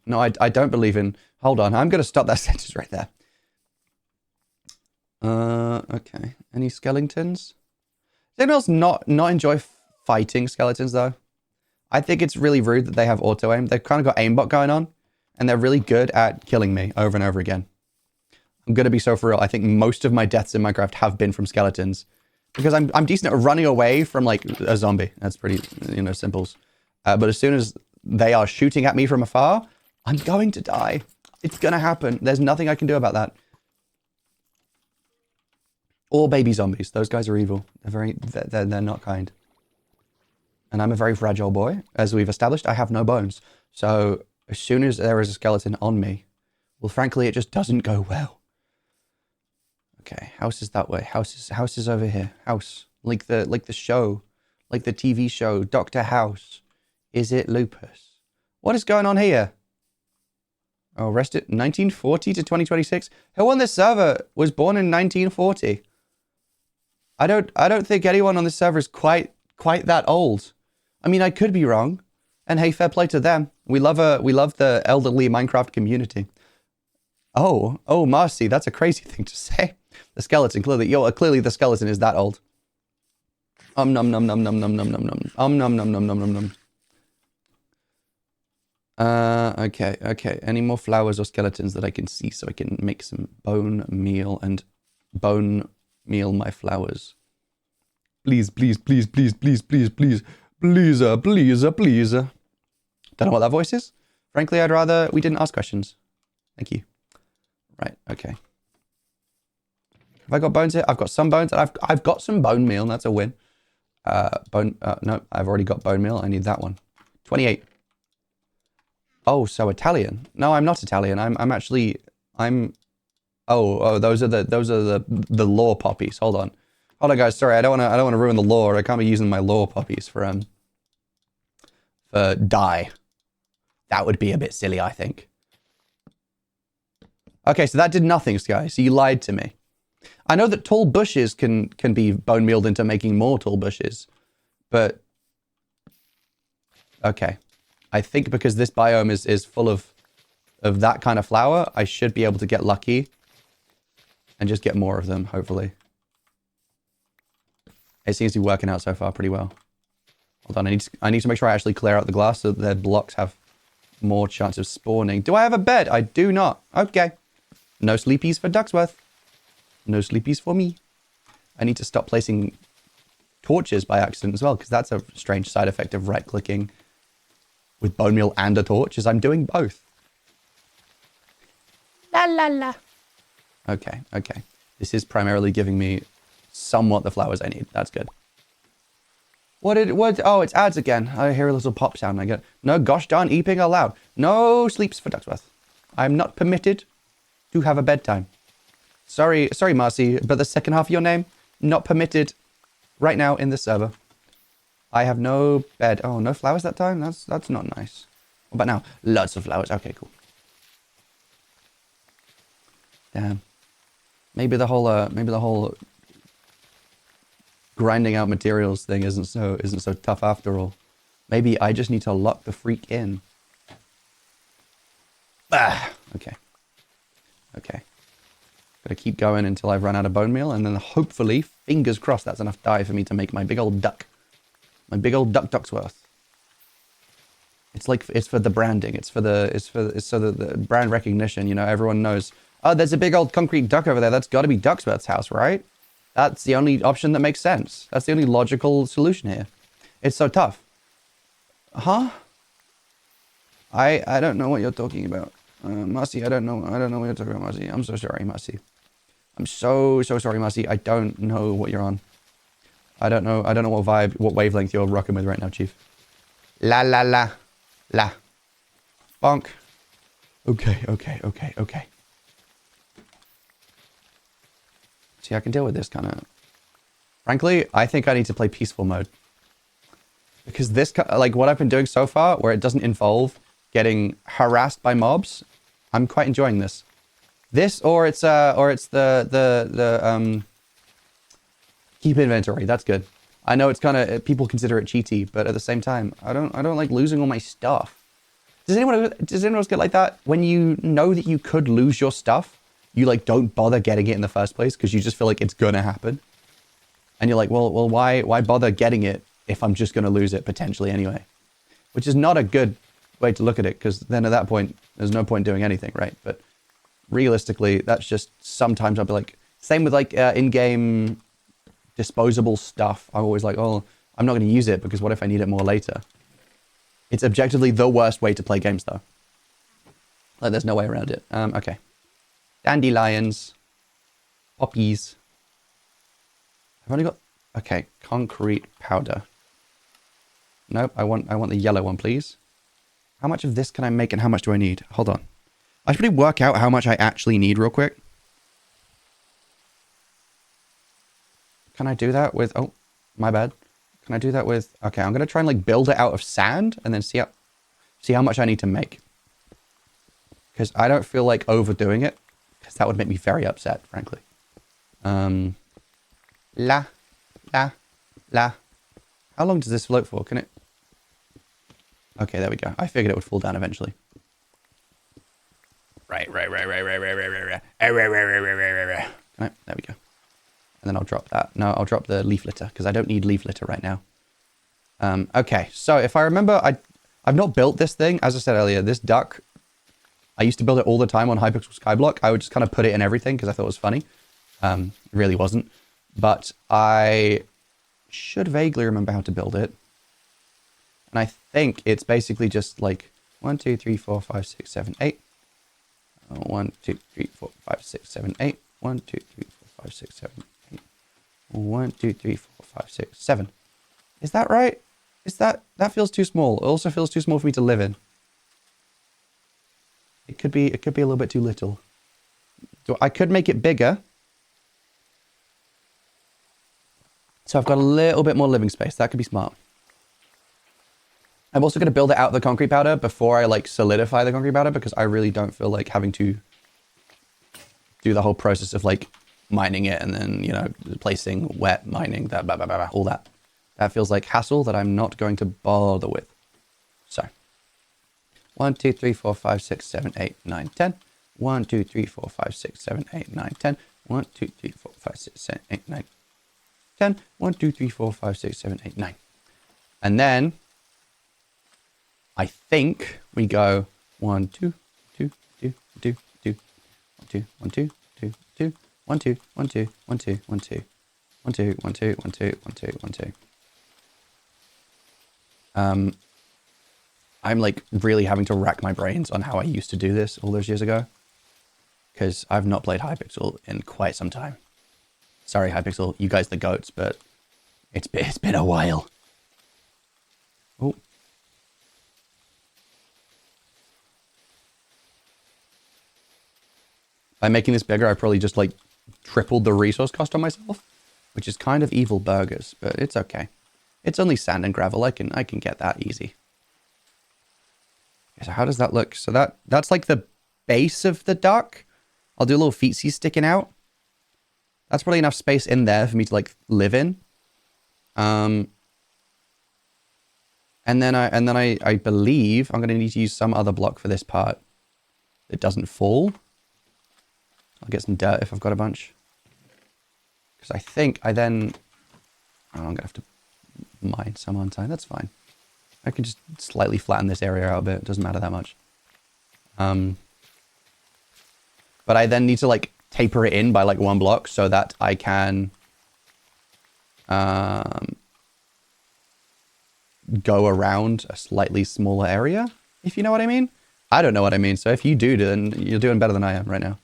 no, I don't believe in, hold on, I'm going to stop that sentence right there. Okay. Any skeletons? Does anyone else not enjoy fighting skeletons, though? I think it's really rude that they have auto-aim. They've kind of got aimbot going on, and they're really good at killing me over and over again. I'm going to be so for real. I think most of my deaths in Minecraft have been from skeletons, because I'm decent at running away from, like, a zombie. That's pretty, simples. But as soon as they are shooting at me from afar, I'm going to die. It's going to happen. There's nothing I can do about that. Or baby zombies. Those guys are evil. They're not kind. And I'm a very fragile boy. As we've established, I have no bones. So as soon as there is a skeleton on me, well, frankly, it just doesn't go well. Okay, house is that way. House is over here. House. Like the show. Like the TV show. Dr. House. Is it lupus? What is going on here? Oh, arrested 1940 to 2026. Who on this server was born in 1940? I don't think anyone on this server is quite that old. I mean, I could be wrong. And hey, fair play to them. We love the elderly Minecraft community. Oh, Marcy, that's a crazy thing to say. The skeleton, clearly the skeleton is that old. Nom nom nom nom nom nom nom nom. Nom nom nom nom nom nom. Okay. Any more flowers or skeletons that I can see so I can make some bone meal and bone meal my flowers. Please. Don't know what that voice is. Frankly, I'd rather we didn't ask questions. Thank you. Right, okay. Have I got bones here? I've got some bones. I've got some bone meal. That's a win. No, I've already got bone meal. I need that one. 28. Oh, so Italian. No, I'm not Italian. Oh, those are the lore poppies. Hold on, guys. Sorry, I don't want to ruin the lore. I can't be using my lore poppies for dye. That would be a bit silly, I think. Okay, so that did nothing, guys. So you lied to me. I know that tall bushes can be bone mealed into making more tall bushes, but okay. I think because this biome is full of of that kind of flower, I should be able to get lucky and just get more of them, hopefully. It seems to be working out so far pretty well. Hold on, I need to make sure I actually clear out the glass so that the blocks have more chance of spawning. Do I have a bed? I do not. Okay. No sleepies for Ducksworth. No sleepies for me. I need to stop placing torches by accident as well, because that's a strange side effect of right-clicking with bone meal and a torch, is I'm doing both. La la la. Okay, okay. This is primarily giving me somewhat the flowers I need. That's good. What? Oh, it's ads again. I hear a little pop sound. I get, no, gosh darn, eeping aloud. No sleeps for Ducksworth. I'm not permitted to have a bedtime. Sorry, Marcy, but the second half of your name, not permitted right now in this server. I have no bed. Oh, no flowers that time? That's not nice. What about now? Lots of flowers. Okay, cool. Damn. Maybe the whole grinding out materials thing isn't so tough after all. Maybe I just need to lock the freak in. Ah, okay. Okay. Gotta keep going until I've run out of bone meal, and then hopefully, fingers crossed, that's enough dye for me to make my big old duck. My big old Ducksworth. It's for the branding. It's so that the brand recognition, you know, everyone knows, oh, there's a big old concrete duck over there. That's got to be Ducksworth's house, right? That's the only option that makes sense. That's the only logical solution here. It's so tough. Huh? I don't know what you're talking about. Marcy, I don't know what you're talking about, Marcy. I'm so sorry, Marcy. I'm so sorry, Marcy. I don't know what you're on. I don't know what wavelength you're rocking with right now, Chief. La la la. La. Bonk. Okay. See, I can deal with this kind of... Frankly, I think I need to play peaceful mode. Because this, like what I've been doing so far, where it doesn't involve getting harassed by mobs, I'm quite enjoying this. This, or it's the keep inventory. That's good. I know it's kind of, people consider it cheaty, but at the same time, I don't like losing all my stuff. Does anyone else get like that? When you know that you could lose your stuff, you like don't bother getting it in the first place because you just feel like it's gonna happen. And you're like, well, why bother getting it if I'm just gonna lose it potentially anyway? Which is not a good way to look at it, because then at that point, there's no point doing anything, right? But realistically, that's just sometimes I'll be like, same with like in-game disposable stuff. I'm always like, oh, I'm not going to use it because what if I need it more later? It's objectively the worst way to play games though. Like there's no way around it. Okay. Dandelions. Poppies. I've only got, okay, concrete powder. Nope, I want the yellow one, please. How much of this can I make and how much do I need? Hold on. I should probably work out how much I actually need real quick. Can I do that with... Oh, my bad. Can I do that with... Okay, I'm going to try and like build it out of sand and then see how much I need to make. Because I don't feel like overdoing it. Because that would make me very upset, frankly. La. How long does this float for? Can it... Okay, there we go. I figured it would fall down eventually. Right. There we go. And then I'll drop that. No, I'll drop the leaf litter because I don't need leaf litter right now. Okay, so if I remember, I've not built this thing. As I said earlier, this duck, I used to build it all the time on Hypixel Skyblock. I would just kind of put it in everything because I thought it was funny. It really wasn't. But I should vaguely remember how to build it. And I think it's basically just like 1, 2, 3, 4, 5, 6, 7, 8. 1, 2, 3, 4, 5, 6, 7, 8. 1, 2, 3, 4, 5, 6, 7, 8. 1, 2, 3, 4, 5, 6, 7. Is that right? That feels too small. It also feels too small for me to live in. It could be a little bit too little. So I could make it bigger. So I've got a little bit more living space. That could be smart. I'm also going to build it out of the concrete powder before I like solidify the concrete powder because I really don't feel like having to do the whole process of like mining it and then, you know, placing wet mining, that blah, blah, blah, blah, all that. That feels like hassle that I'm not going to bother with. So 1, 2, 3, 4, 5, 6, 7, 8, 9, 10. 1, 2, 3, 4, 5, 6, 7, 8, 9, 10. 1, 2, 3, 4, 5, 6, 7, 8, 9, 10. 1, 2, 3, 4, 5, 6, 7, 8, 9. And then I think we go 1, 2, 2, 2, 2, 2, 1, 2, 1, 2, 2, 2, 1, 2, 1, 2, 1, 2, 1, 2, 1, 2, 1, 2, 1, 2, 1, 2, 1, 2. I'm like really having to rack my brains on how I used to do this all those years ago, because I've not played Hypixel in quite some time. Sorry, Hypixel, you guys the goats, but it's been a while. Oh. By making this bigger, I probably just like tripled the resource cost on myself, which is kind of evil burgers, but it's okay. It's only sand and gravel. I can get that easy. So how does that look? So that's like the base of the duck. I'll do a little feetsies sticking out. That's probably enough space in there for me to like live in. And then I believe I'm gonna need to use some other block for this part that doesn't fall. I'll get some dirt if I've got a bunch. Because I think I then... Oh, I'm gonna have to mine some on time. That's fine. I can just slightly flatten this area out a bit. It doesn't matter that much. But I then need to like taper it in by like 1 block so that I can go around a slightly smaller area, if you know what I mean. I don't know what I mean, so if you do, then you're doing better than I am right now.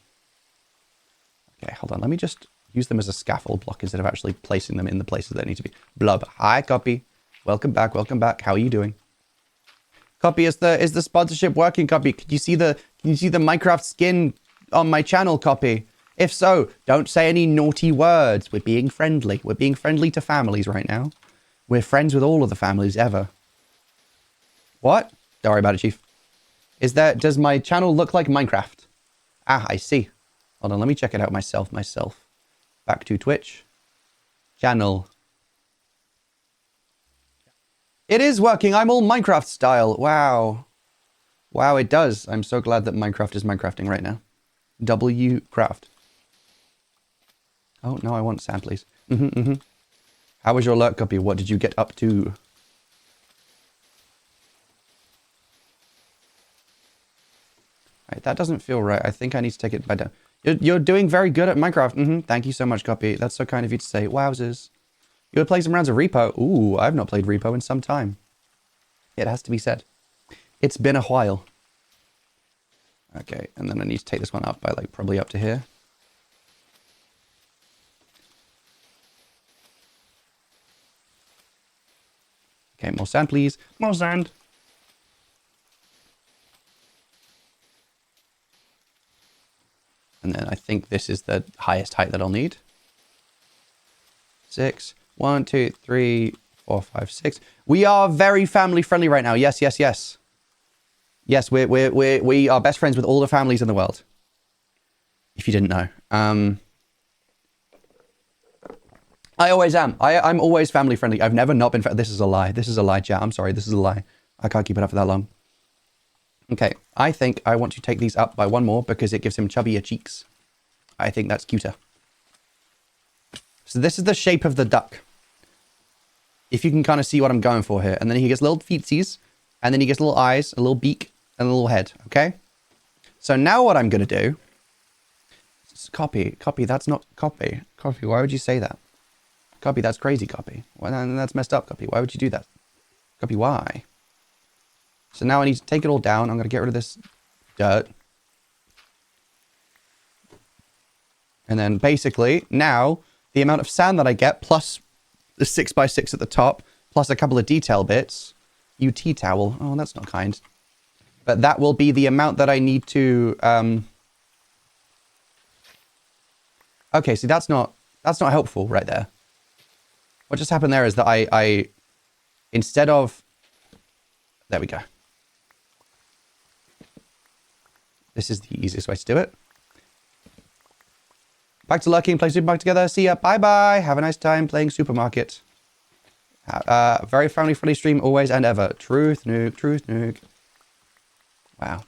Okay, hold on. Let me just use them as a scaffold block instead of actually placing them in the places that need to be. Blub. Hi, Copy. Welcome back. Welcome back. How are you doing? Copy, is the sponsorship working? Copy. Can you see the Minecraft skin on my channel? Copy. If so, don't say any naughty words. We're being friendly. We're being friendly to families right now. We're friends with all of the families ever. What? Don't worry about it, Chief. Does my channel look like Minecraft? Ah, I see. Hold on, let me check it out myself. Back to Twitch. Channel. It is working. I'm all Minecraft style. Wow. Wow, it does. I'm so glad that Minecraft is Minecrafting right now. W craft. Oh, no, I want sand, please. How was your alert, Copy? What did you get up to? Right, that doesn't feel right. I think I need to take it by down. You're doing very good at Minecraft. Thank you so much, Copy. That's so kind of you to say. Wowzers. You would play some rounds of Repo. Ooh, I've not played Repo in some time. It has to be said. It's been a while. Okay, and then I need to take this one up by like probably up to here. Okay, more sand, please. More sand. And then I think this is the highest height that I'll need. 6. 1, 2, 3, 4, 5, 6. We are very family friendly right now. Yes, yes, yes. Yes, we are best friends with all the families in the world. If you didn't know. I always am. I'm always family friendly. I've never not been... This is a lie. This is a lie, chat. I'm sorry. This is a lie. I can't keep it up for that long. Okay. I think I want to take these up by 1 more because it gives him chubbier cheeks. I think that's cuter. So this is the shape of the duck. If you can kind of see what I'm going for here. And then he gets little feetsies. And then he gets little eyes, a little beak, and a little head. Okay? So now what I'm going to do... Copy. Copy. That's not... Copy. Copy. Why would you say that? Copy. That's crazy, Copy. Well, that's messed up, Copy. Why would you do that? Copy. Why? So now I need to take it all down. I'm going to get rid of this dirt. And then basically, now... the amount of sand that I get, plus the 6x6 at the top, plus a couple of detail bits. You tea towel. Oh, that's not kind. But that will be the amount that I need to... Okay, see, that's not helpful right there. What just happened there is that I instead of... There we go. This is the easiest way to do it. Back to lurking, play Supermarket together. See ya. Bye-bye. Have a nice time playing Supermarket. Very family-friendly stream, always and ever. Truth, nuke, truth, nuke. Wow.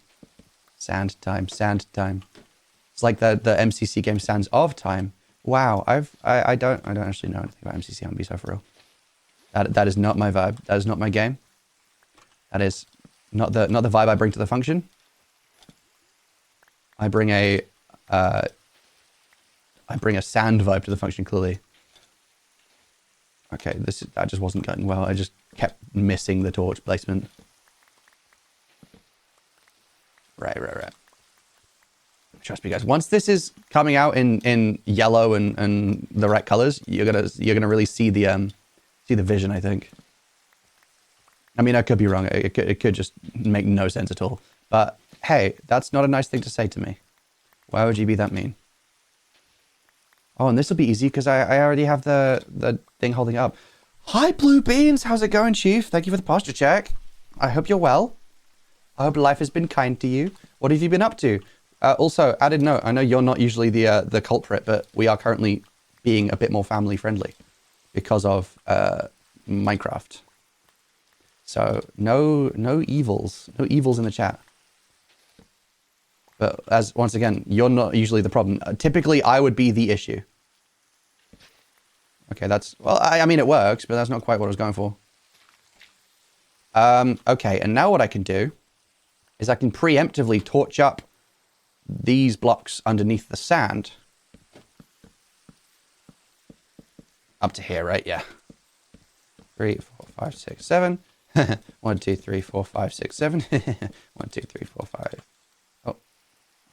Sand time, sand time. It's like the MCC game Sands of Time. Wow, I don't actually know anything about MCC. I'm gonna be so for real. That is not my vibe. That is not my game. That is not the vibe I bring to the function. I bring a sand vibe to the function, clearly. Okay, that just wasn't going well. I just kept missing the torch placement. Right. Trust me, guys. Once this is coming out in yellow and the right colors, you're gonna really see the vision, I think. I mean, I could be wrong. It could just make no sense at all. But hey, that's not a nice thing to say to me. Why would you be that mean? Oh, and this will be easy because I already have the thing holding it up. Hi, Blue Beans. How's it going, Chief? Thank you for the posture check. I hope you're well. I hope life has been kind to you. What have you been up to? Also, added note, I know you're not usually the culprit, but we are currently being a bit more family friendly because of Minecraft. So no evils in the chat. But once again, you're not usually the problem. Typically, I would be the issue. Okay, I mean, it works, but that's not quite what I was going for. Okay, and now what I can do is I can preemptively torch up these blocks underneath the sand. Up to here, right? Yeah. 3, 4, 5, 6, 7. 1, 2, 3, 4, 5, 6, 7. 1, 2, 3, 4, 5. Oh,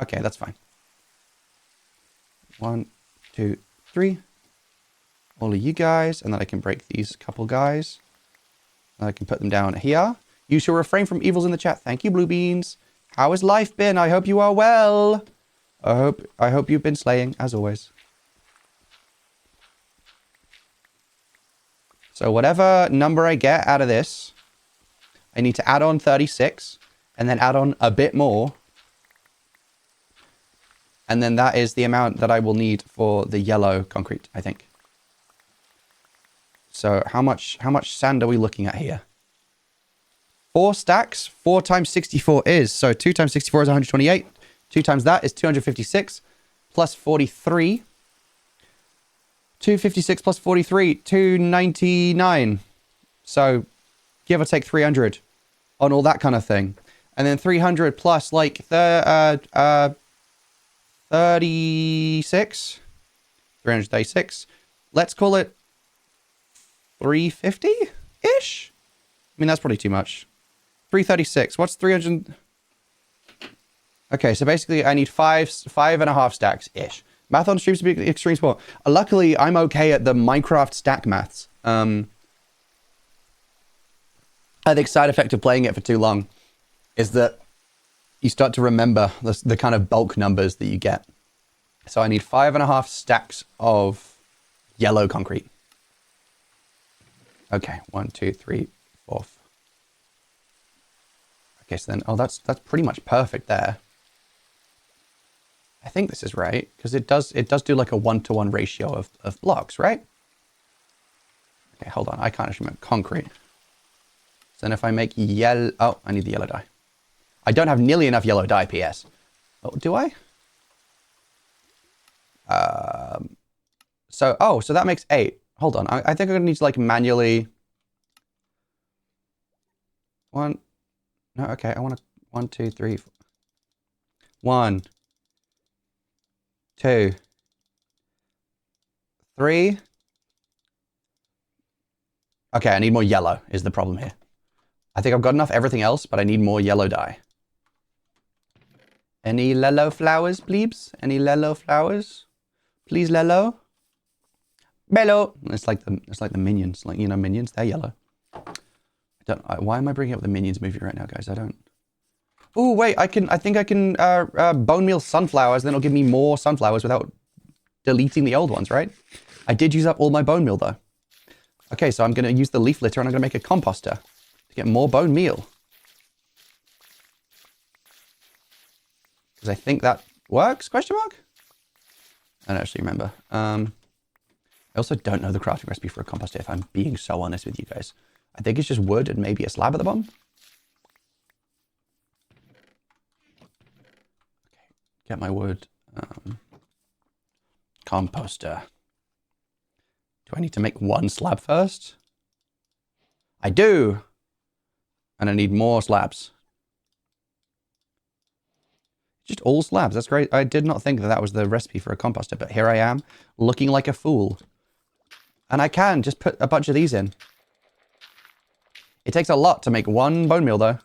okay, that's fine. 1, 2, 3. All of you guys, and then I can break these couple guys. And I can put them down here. You shall refrain from evils in the chat. Thank you, Blue Beans. How has life been? I hope you are well. I hope you've been slaying, as always. So whatever number I get out of this, I need to add on 36, and then add on a bit more. And then that is the amount that I will need for the yellow concrete, I think. So how much sand are we looking at here? 4 stacks. 4 times 64 is, so 2 times 64 is 128. 2 times that is 256 plus 43. 256 plus 43, 299. So give or take 300 on all that kind of thing. And then 300 plus like 36. 336. Let's call it 350-ish? I mean, that's probably too much. 336. What's 300? Okay, so basically I need 5.5 stacks-ish. Math on stream to be extreme sport. Luckily, I'm okay at the Minecraft stack maths. I think side effect of playing it for too long is that you start to remember the kind of bulk numbers that you get. So I need 5.5 stacks of yellow concrete. Okay, 1, 2, 3, 4. Okay, so then, that's pretty much perfect there. I think this is right, because it does do like a 1-to-1 ratio of blocks, right? Okay, hold on, I can't actually make concrete. So then if I make yellow, oh, I need the yellow dye. I don't have nearly enough yellow dye, PS. Oh, do I? So that makes 8. Hold on, I think I'm gonna need to like manually. 1. No, okay, I want to 1, 2, 3. 4. 1, 2, 3. Okay, I need more yellow is the problem here. I think I've got enough everything else, but I need more yellow dye. Any yellow flowers, please? Any yellow flowers? Please, yellow. Bello. It's like the minions, like, you know, minions. They're yellow. Why am I bringing up the Minions movie right now, guys? I don't. Oh wait, I think I can bone meal sunflowers. Then it'll give me more sunflowers without deleting the old ones, right? I did use up all my bone meal though. Okay, so I'm gonna use the leaf litter and I'm gonna make a composter to get more bone meal. Because I think that works? Question mark? I don't actually remember. I also don't know the crafting recipe for a composter, if I'm being so honest with you guys. I think it's just wood and maybe a slab at the bottom. get my wood. Composter. Do I need to make one slab first? I do. And I need more slabs. Just all slabs. That's great. I did not think that that was the recipe for a composter, but here I am, looking like a fool. And I can just put a bunch of these in. It takes a lot to make one bone meal, though.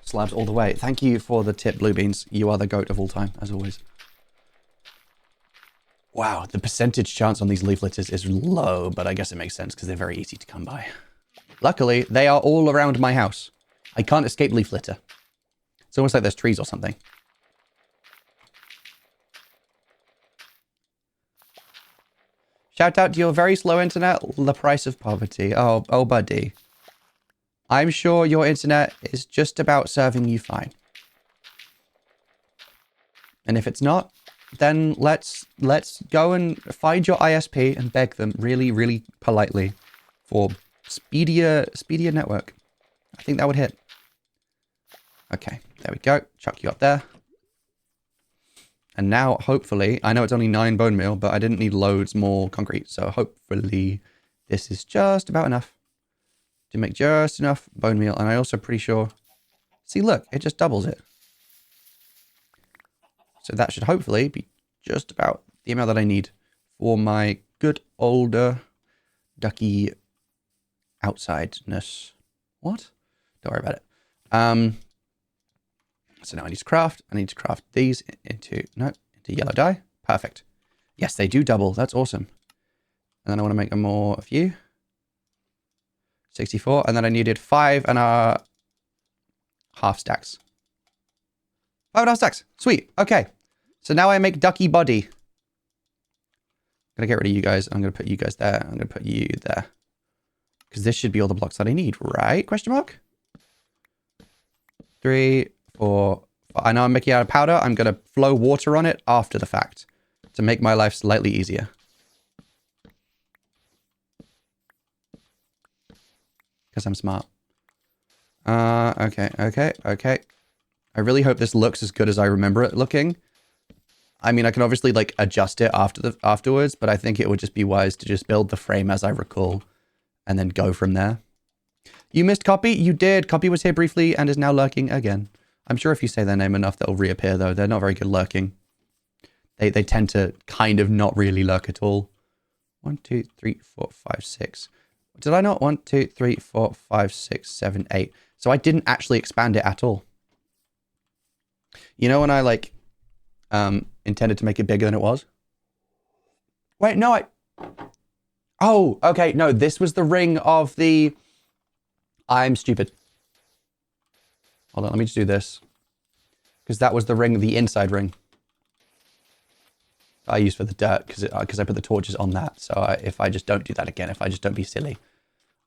Slabs all the way. Thank you for the tip, Blue Beans. You are the goat of all time, as always. Wow, the percentage chance on these leaf litters is low, but I guess it makes sense because they're very easy to come by. Luckily, they are all around my house. I can't escape leaf litter. It's almost like there's trees or something. Shout out to your very slow internet, the price of poverty. Oh, buddy. I'm sure your internet is just about serving you fine. And if it's not, then let's go and find your ISP and beg them really, really politely for speedier network. I think that would hit. Okay, there we go. Chuck you up there. And now, hopefully, I know it's only 9 bone meal, but I didn't need loads more concrete. So hopefully this is just about enough to make just enough bone meal. And I also pretty sure, see, look, it just doubles it. So that should hopefully be just about the amount that I need for my good older ducky outsideness. What? Don't worry about it. So now I need to craft. I need to craft these into yellow dye. Perfect. Yes, they do double. That's awesome. And then I want to make a few. 64. And then I needed 5.5 stacks. 5.5 stacks. Sweet. Okay. So now I make ducky body. I'm going to get rid of you guys. I'm going to put you guys there. I'm going to put you there. Because this should be all the blocks that I need, right? Question mark? 3, 4. I know I'm making out of powder. I'm going to flow water on it after the fact to make my life slightly easier. Because I'm smart. Okay. I really hope this looks as good as I remember it looking. I mean, I can obviously like adjust it afterwards, but I think it would just be wise to just build the frame as I recall and then go from there. You missed Copy? You did. Copy was here briefly and is now lurking again. I'm sure if you say their name enough, they'll reappear, though. They're not very good lurking. They tend to kind of not really lurk at all. 1, 2, 3, 4, 5, 6. Did I not? 1, 2, 3, 4, 5, 6, 7, 8. So I didn't actually expand it at all. You know when I, like, intended to make it bigger than it was? Wait, no, Oh, okay. No, this was the ring of the... I'm stupid. Hold on, let me just do this. Because that was the ring, the inside ring. I used for the dirt, because I put the torches on that. So if I just don't do that again, if I just don't be silly.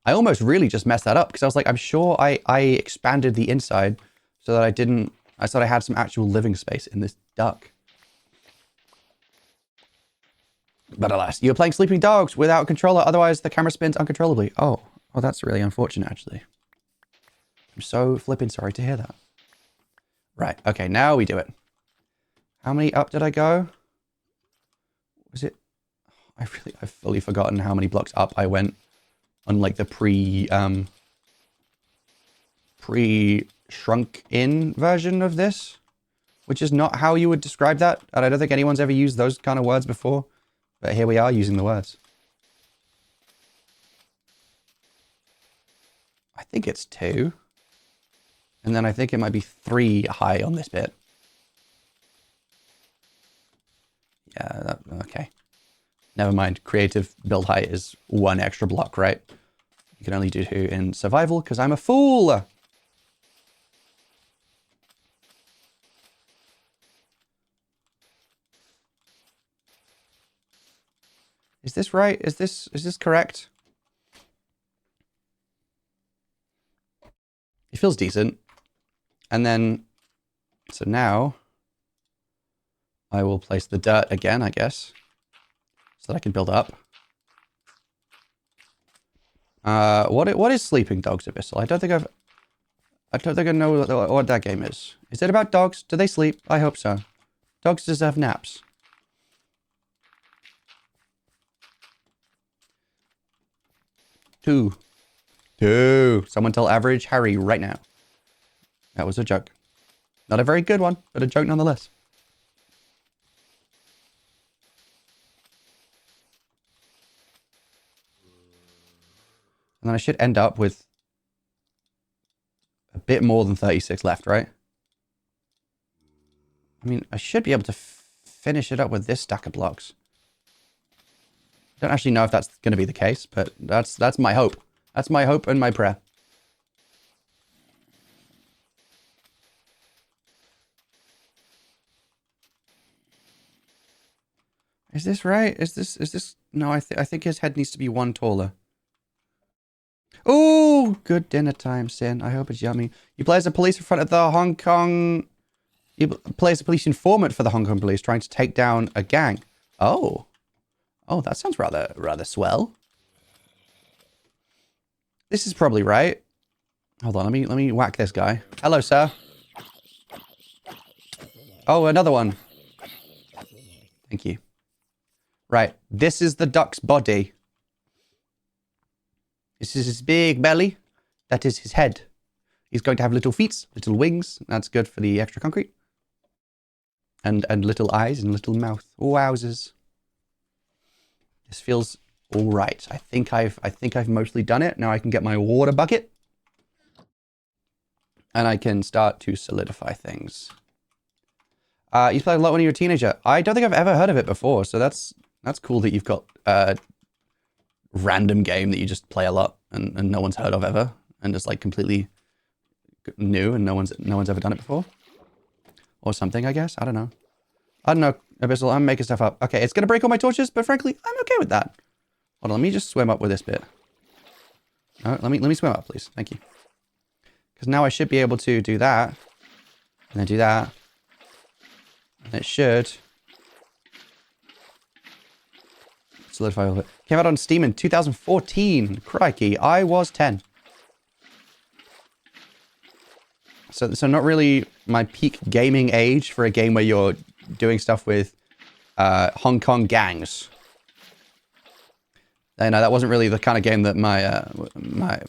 I almost really just messed that up, because I was like, I'm sure I expanded the inside so that I thought I had some actual living space in this duck. But alas, you're playing Sleeping Dogs without a controller, otherwise the camera spins uncontrollably. Oh, that's really unfortunate, actually. I'm so flipping sorry to hear that. Right, okay, now we do it. How many up did I go? Was it... I've fully forgotten how many blocks up I went on, like, the pre-shrunk in version of this, which is not how you would describe that. And I don't think anyone's ever used those kind of words before. But here we are using the words. I think it's 2. And then I think it might be 3 high on this bit. Yeah, okay. Never mind. Creative build height is 1 extra block, right? You can only do 2 in survival because I'm a fool. Is this right? Is this correct? It feels decent. And then, so now I will place the dirt again, I guess, so that I can build up. What is Sleeping Dogs Abyssal? I don't think I've... I don't think I know what that game is. Is it about dogs? Do they sleep? I hope so. Dogs deserve naps. Two. Someone tell average Harry right now. That was a joke. Not a very good one, but a joke nonetheless. And then I should end up with a bit more than 36 left, right? I mean, I should be able to finish it up with this stack of blocks. I don't actually know if that's going to be the case, but that's my hope. That's my hope and my prayer. Is this right? Is this? No, I think his head needs to be one taller. Oh, good dinner time, Sin. I hope it's yummy. You play as a police in front of the Hong Kong... You play as a police informant for the Hong Kong police trying to take down a gang. Oh. Oh, that sounds rather swell. This is probably right. Hold on, let me whack this guy. Hello, sir. Oh, another one. Thank you. Right, this is the duck's body. This is his big belly. That is his head. He's going to have little feet, little wings. That's good for the extra concrete. And little eyes and little mouth. Wowzers. This feels all right. I think I've mostly done it. Now I can get my water bucket. And I can start to solidify things. You played a lot when you were a teenager. I don't think I've ever heard of it before, so that's cool that you've got a random game that you just play a lot and no one's heard of ever, and just like completely new and no one's ever done it before. Or something, I guess. I don't know, Abyssal. I'm making stuff up. Okay, it's gonna break all my torches, but frankly, I'm okay with that. Hold on, let me just swim up with this bit. No, let me swim up, please. Thank you. Because now I should be able to do that, and then do that, and it should solidify all of it. Came out on Steam in 2014. Crikey, I was 10. So not really my peak gaming age for a game where you're doing stuff with Hong Kong gangs. You know, that wasn't really the kind of game that my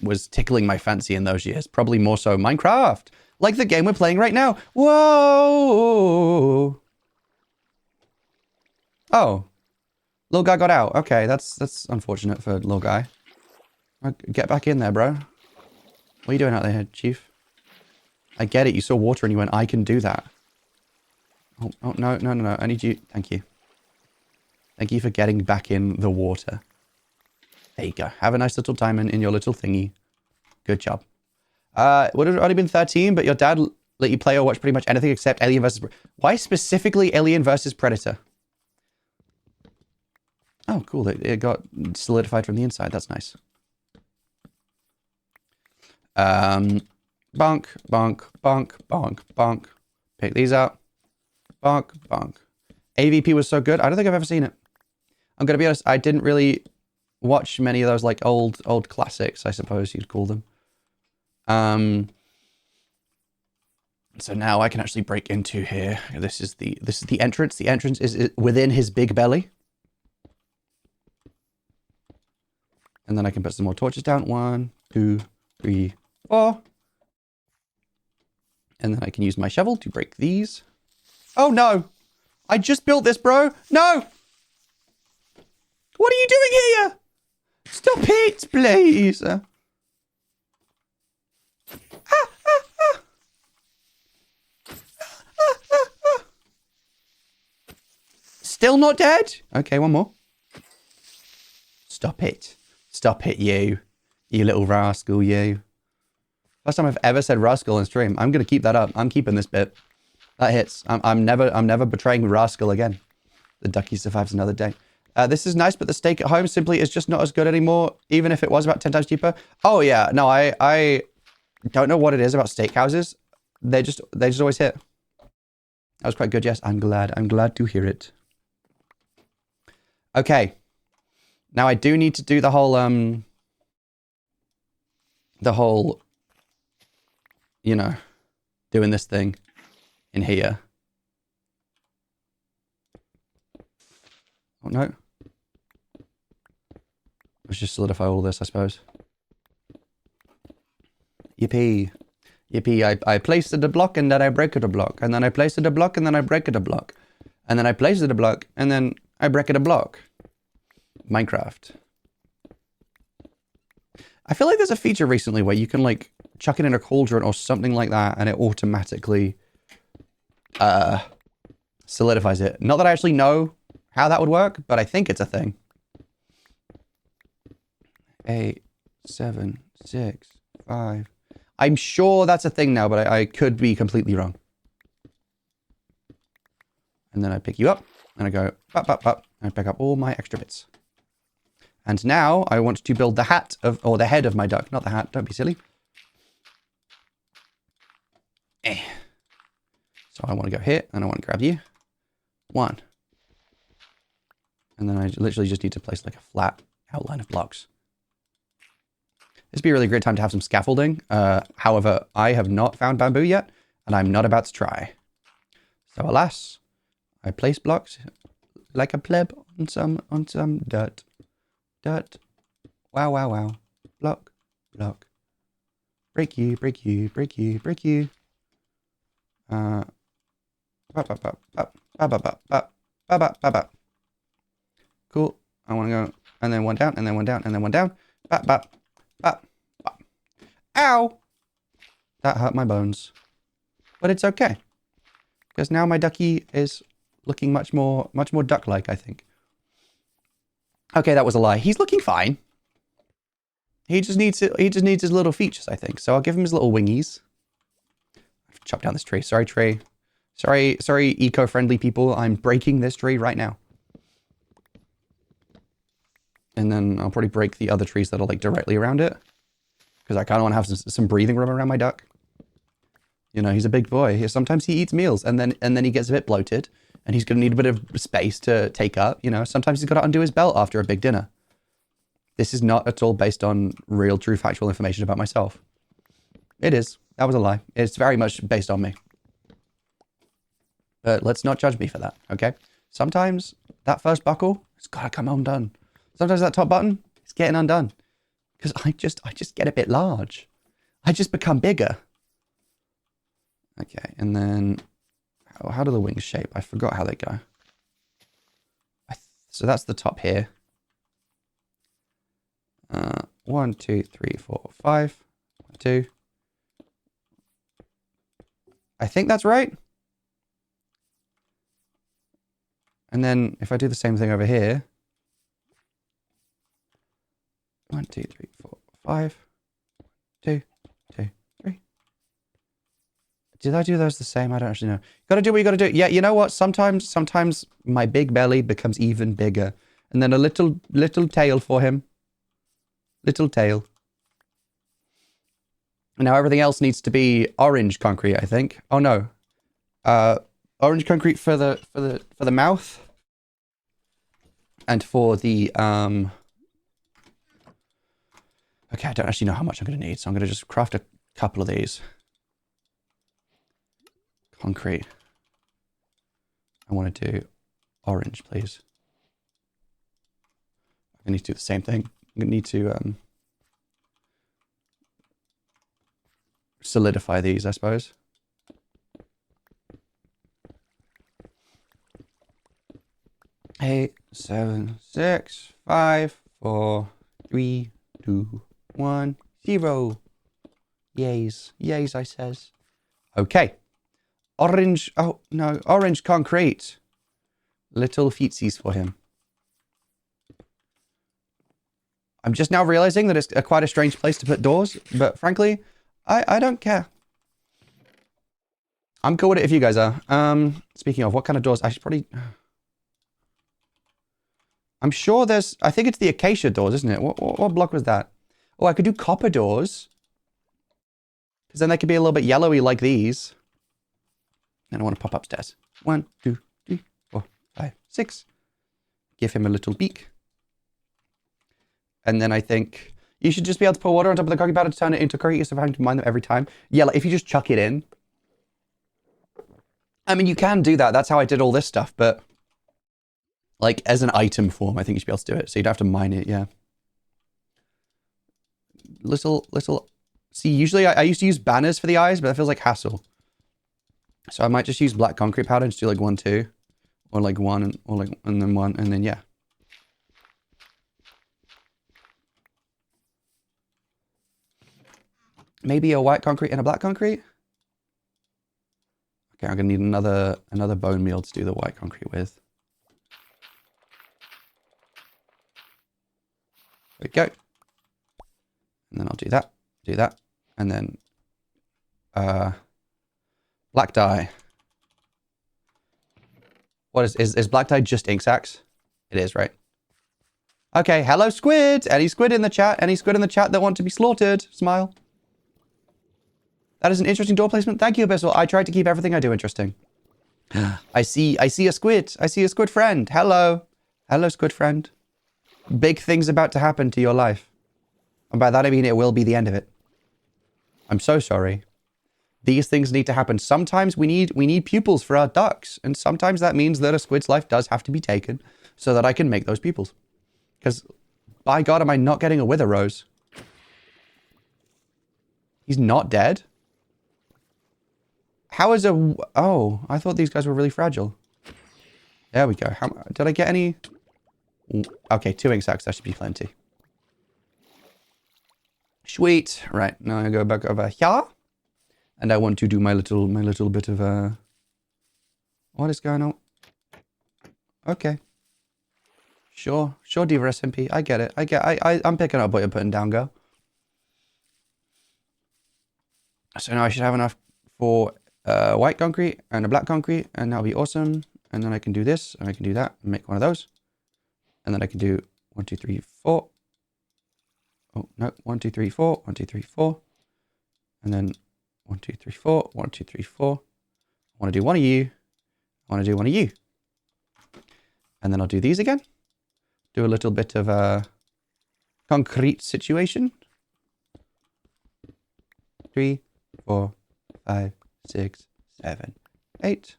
was tickling my fancy in those years. Probably more so Minecraft, like the game we're playing right now. Whoa! Oh, little guy got out. Okay, that's unfortunate for little guy. Get back in there, bro. What are you doing out there, Chief? I get it. You saw water and you went, I can do that. Oh, no. I need you. Thank you. Thank you for getting back in the water. There you go. Have a nice little time in your little thingy. Good job. Would have only been 13, but your dad let you play or watch pretty much anything except Alien vs. Why specifically Alien vs. Predator? Oh, cool. It got solidified from the inside. That's nice. Bonk, bonk, bonk, bonk, bonk. Pick these up. Bonk, bonk. AVP was so good. I don't think I've ever seen it. I'm going to be honest. I didn't really watch many of those like old classics, I suppose you'd call them. So now I can actually break into here. This is the entrance. The entrance is within his big belly. And then I can put some more torches down. 1, 2, 3, 4. And then I can use my shovel to break these. Oh no! I just built this, bro! No! What are you doing here? Stop it, please! Still not dead? Okay, one more. Stop it. Stop it, you. You little rascal, you. First time I've ever said rascal on stream. I'm gonna keep that up. I'm keeping this bit. That hits. I'm never betraying rascal again. The ducky survives another day. This is nice, but the steak at home simply is just not as good anymore, even if it was about 10 times cheaper. Oh yeah, no, I don't know what it is about steakhouses. They just always hit. That was quite good, yes. I'm glad to hear it. Okay. Now I do need to do the whole you know, doing this thing in here. Oh, no. Let's just solidify all of this, I suppose. Yippee. Yippee. I placed it a block and then I break it a block. And then I place it a block and then I break it a block. And then I place it a block and then I break it a block. Minecraft. I feel like there's a feature recently where you can like chuck it in a cauldron or something like that and it automatically solidifies it. Not that I actually know how that would work, but I think it's a thing. 8, 7, 6, 5. I'm sure that's a thing now, but I could be completely wrong. And then I pick you up and I go bop, bop, bop. And I pick up all my extra bits. And now I want to build the hat of, or the head of my duck, not the hat. Don't be silly. So I want to go here and I want to grab you. 1. And then I literally just need to place like a flat outline of blocks. This would be a really great time to have some scaffolding. However, I have not found bamboo yet, and I'm not about to try. So alas, I place blocks like a pleb on some dirt. Dirt. Wow, wow, wow. Block, block. Break you, break you, break you, break you. Bop, bop, bop, bop, bop, bop, bop, bop, bop, bop, bop, bop. Cool. I want to go, and then one down, and then one down, and then one down. Bop, bop. Bop, bop. Ow! That hurt my bones. But it's okay. Because now my ducky is looking much more duck-like, I think. Okay, that was a lie. He's looking fine. He just needs his little features, I think. So I'll give him his little wingies. I've chopped down this tree. Sorry, tree. Sorry, eco-friendly people. I'm breaking this tree right now. And then I'll probably break the other trees that are like directly around it. Because I kind of want to have some breathing room around my duck. You know, he's a big boy. Sometimes he eats meals and then he gets a bit bloated. And he's going to need a bit of space to take up. You know, sometimes he's got to undo his belt after a big dinner. This is not at all based on real, true, factual information about myself. It is. That was a lie. It's very much based on me. But let's not judge me for that, okay? Sometimes that first buckle has got to come undone. Sometimes that top button is getting undone. Because I just get a bit large. I just become bigger. Okay, and then how do the wings shape? I forgot how they go. So that's the top here. 1, 2, 3, 4, 5. 2. I think that's right. And then if I do the same thing over here. 1, 2, 3, 4, 5. 2, 2, 3. Did I do those the same? I don't actually know. You gotta do what you gotta do. Yeah, you know what? Sometimes my big belly becomes even bigger. And then a little tail for him. Little tail. And now everything else needs to be orange concrete, I think. Oh no. Orange concrete for the mouth. And for the okay, I don't actually know how much I'm going to need, so I'm going to just craft a couple of these. Concrete. I want to do orange, please. I need to do the same thing. I'm going to need to solidify these, I suppose. Eight, 7, 6, 5, 4, 3, 2, 1, 0. Yays. Yays, I says. Okay. Orange. Oh, no. Orange concrete. Little feetsies for him. I'm just now realizing that it's quite a strange place to put doors. But frankly, I don't care. I'm cool with it if you guys are. Speaking of, what kind of doors? I should probably... I'm sure there's... I think it's the acacia doors, isn't it? What block was that? Oh, I could do copper doors. Because then they could be a little bit yellowy like these. And I want to pop upstairs. 1, 2, 3, 4, 5, 6. Give him a little beak. And then I think... You should just be able to pour water on top of the cookie powder to turn it into cookie instead of having to mine them every time. Yeah, like if you just chuck it in. I mean, you can do that. That's how I did all this stuff, but like as an item form, I think you should be able to do it. So you don't have to mine it, yeah. Little. See, usually I used to use banners for the eyes, but that feels like hassle. So I might just use black concrete powder and just do like 1, 2. Or like 1 and then 1 and then yeah. Maybe a white concrete and a black concrete. Okay, I'm gonna need another bone meal to do the white concrete with. There we go. And then I'll do that, and then black dye. What is black dye just ink sacs? It is, right? Okay, hello squid! Any squid in the chat? Any squid in the chat that want to be slaughtered? Smile. That is an interesting door placement. Thank you, Abyssal. I tried to keep everything I do interesting. I see a squid. I see a squid friend. Hello. Hello, squid friend. Big things about to happen to your life. And by that I mean it will be the end of it. I'm so sorry. These things need to happen. Sometimes we need pupils for our ducks. And sometimes that means that a squid's life does have to be taken so that I can make those pupils. Because, by God, am I not getting a wither rose? He's not dead? How is a... Oh, I thought these guys were really fragile. There we go. Did I get any... Okay, 2 ink sacs. That should be plenty. Sweet. Right, now I go back over here. And I want to do my little bit of... What is going on? Okay. Sure, Diva SMP. I get it. I'm picking up what you're putting down, girl. So now I should have enough for white concrete and a black concrete, and that'll be awesome. And then I can do this, and I can do that, and make one of those. And then I can do 1, 2, 3, 4. Oh, no, 1, 2, 3, 4, 1, 2, 3, 4. And then 1, 2, 3, 4, 1, 2, 3, 4. I want to do one of you. I want to do one of you. And then I'll do these again. Do a little bit of a concrete situation. 3, 4, 5, 6, 7, 8.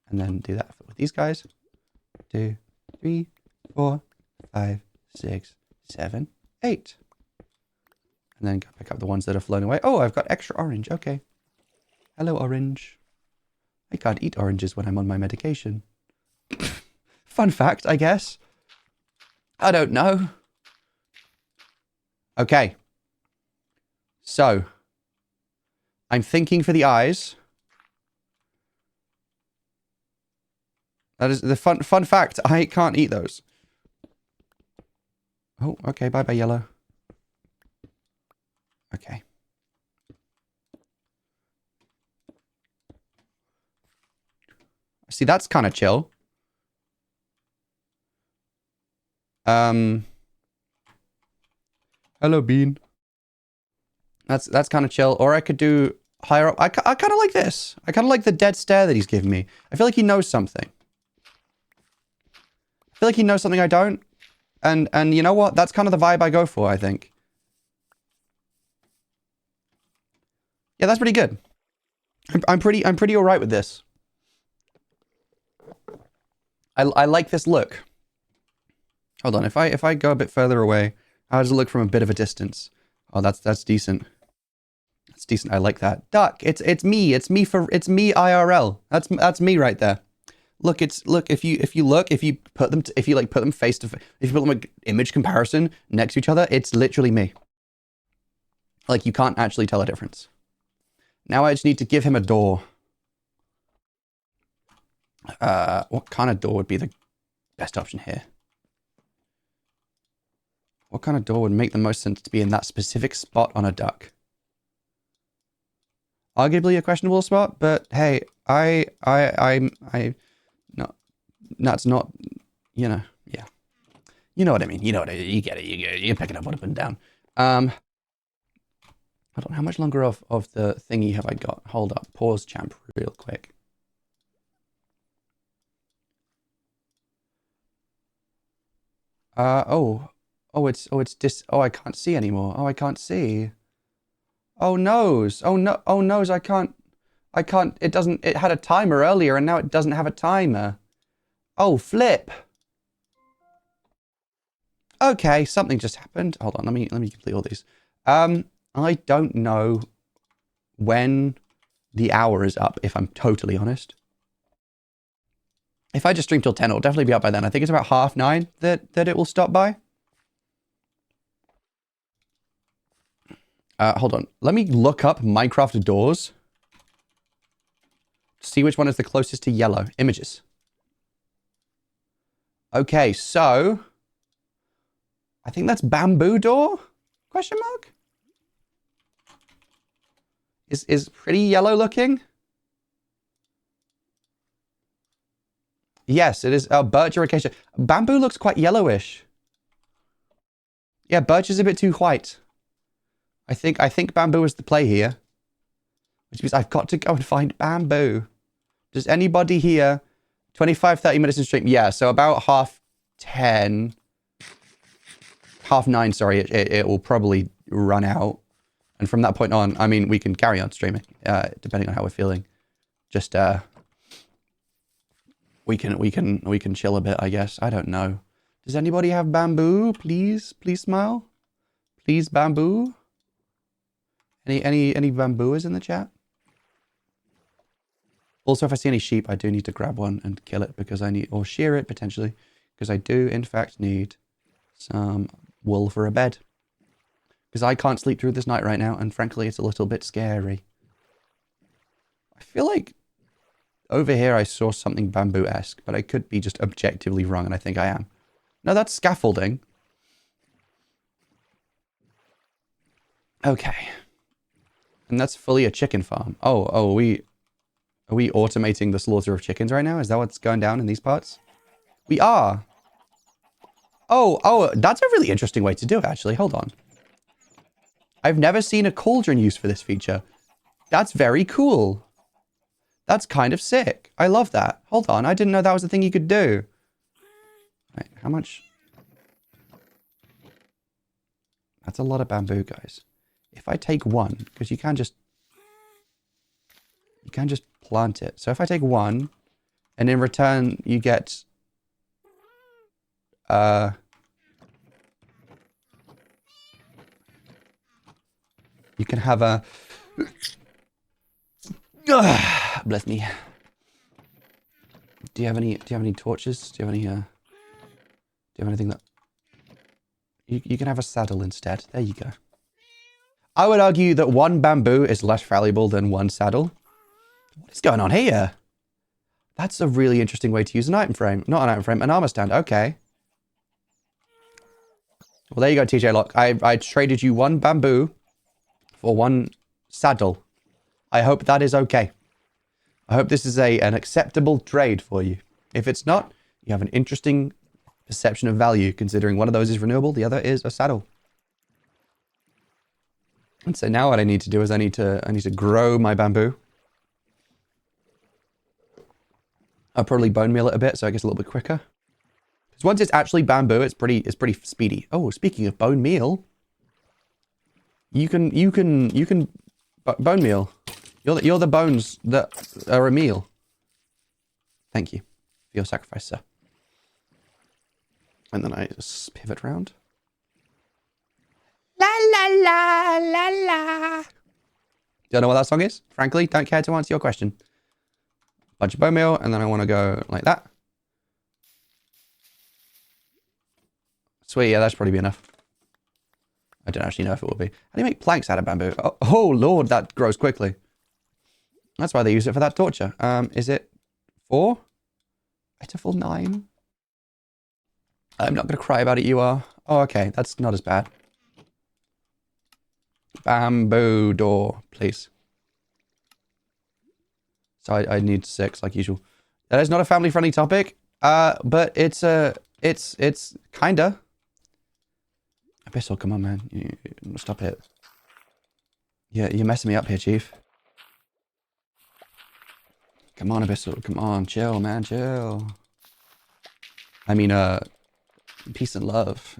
And then do that with these guys. 2, 3, 4, 5, 6, 7, 8. And then go pick up the ones that are flown away. Oh, I've got extra orange. Okay. Hello, orange. I can't eat oranges when I'm on my medication. Fun fact, I guess. I don't know. Okay. So. I'm thinking for the eyes. That is the fun fact. I can't eat those. Oh, okay. Bye-bye, yellow. Okay. See, that's kind of chill. Hello, Bean. That's kind of chill. Or I could do higher up. I kind of like this. I kind of like the dead stare that he's giving me. I feel like he knows something. I feel like he knows something I don't. And you know what? That's kind of the vibe I go for, I think. Yeah, that's pretty good. I'm pretty all right with this. I like this look. Hold on, if I go a bit further away, how does it look from a bit of a distance? Oh, that's decent. That's decent. I like that. Duck, it's me. It's me IRL. That's me right there. Look, if you put them face to face, if you put them like image comparison next to each other, it's literally me. Like you can't actually tell a difference. Now I just need to give him a door. What kind of door would be the best option here? What kind of door would make the most sense to be in that specific spot on a duck? Arguably a questionable spot, but hey, no, that's not, you know, yeah. You know what I mean. You know what you get it. You're picking up what I've been down. Hold on, how much longer of the thingy have I got? Hold up, pause champ real quick. Oh, Oh, I can't see anymore. Oh, I can't see. Oh, noes. Oh, no. Oh, noes. I can't. It had a timer earlier and now it doesn't have a timer. Oh, flip. Okay, something just happened. Hold on, let me complete all these. I don't know when the hour is up, if I'm totally honest. If I just stream till 10, it'll definitely be up by then. I think it's about 9:30 that it will stop by. Hold on. Let me look up Minecraft doors. See which one is the closest to yellow. Images. Okay, so I think that's bamboo door? Question mark? Is pretty yellow looking? Yes, it is. Birch or acacia. Bamboo looks quite yellowish. Yeah, birch is a bit too white. I think bamboo is the play here. Which means I've got to go and find bamboo. Does anybody here? 25, 30 minutes in stream. Yeah, so about 9:30. 9:30, sorry. It will probably run out. And from that point on, I mean, we can carry on streaming, depending on how we're feeling. Just, we can chill a bit, I guess. I don't know. Does anybody have bamboo? Please smile. Please bamboo. Any bambooers in the chat? Also, if I see any sheep, I do need to grab one and kill it because I need, or shear it potentially, because I do in fact need some wool for a bed. Because I can't sleep through this night right now, and frankly, it's a little bit scary. I feel like over here I saw something bamboo-esque, but I could be just objectively wrong, and I think I am. No, that's scaffolding. Okay. And that's fully a chicken farm. Oh, are we automating the slaughter of chickens right now? Is that what's going down in these parts? We are. Oh, that's a really interesting way to do it, actually. Hold on. I've never seen a cauldron used for this feature. That's very cool. That's kind of sick. I love that. Hold on. I didn't know that was a thing you could do. Wait, how much? That's a lot of bamboo, guys. If I take one, because you can just plant it. So if I take one, and in return you get you can have a bless me. Do you have any torches? Do you have anything that you can have a saddle instead? There you go. I would argue that one bamboo is less valuable than one saddle. What is going on here? That's a really interesting way to use an item frame. Not an item frame, an armor stand. Okay. Well, there you go, TJ Lock. I traded you one bamboo for one saddle. I hope that is okay. I hope this is an acceptable trade for you. If it's not, you have an interesting perception of value, considering one of those is renewable, the other is a saddle. And so now what I need to do is I need to grow my bamboo. I'll probably bone meal it a bit so it gets a little bit quicker. Because once it's actually bamboo, it's pretty speedy. Oh, speaking of bone meal, you can bone meal. You're the bones that are a meal. Thank you for your sacrifice, sir. And then I just pivot round. La la la la la. Don't know what that song is. Frankly, don't care to answer your question. Bunch of bone meal, and then I want to go like that. Sweet, yeah, that should probably be enough. I don't actually know if it will be. How do you make planks out of bamboo? Oh lord, that grows quickly. That's why they use it for that torture. Is it 4? It's a full 9. I'm not going to cry about it, you are. Oh, okay, that's not as bad. Bamboo door, please. So I need 6, like usual. That is not a family-friendly topic, but it's kinda. Abyssal, come on, man. You stop it. Yeah, you're messing me up here, Chief. Come on, Abyssal. Come on, chill, man, chill. I mean, peace and love.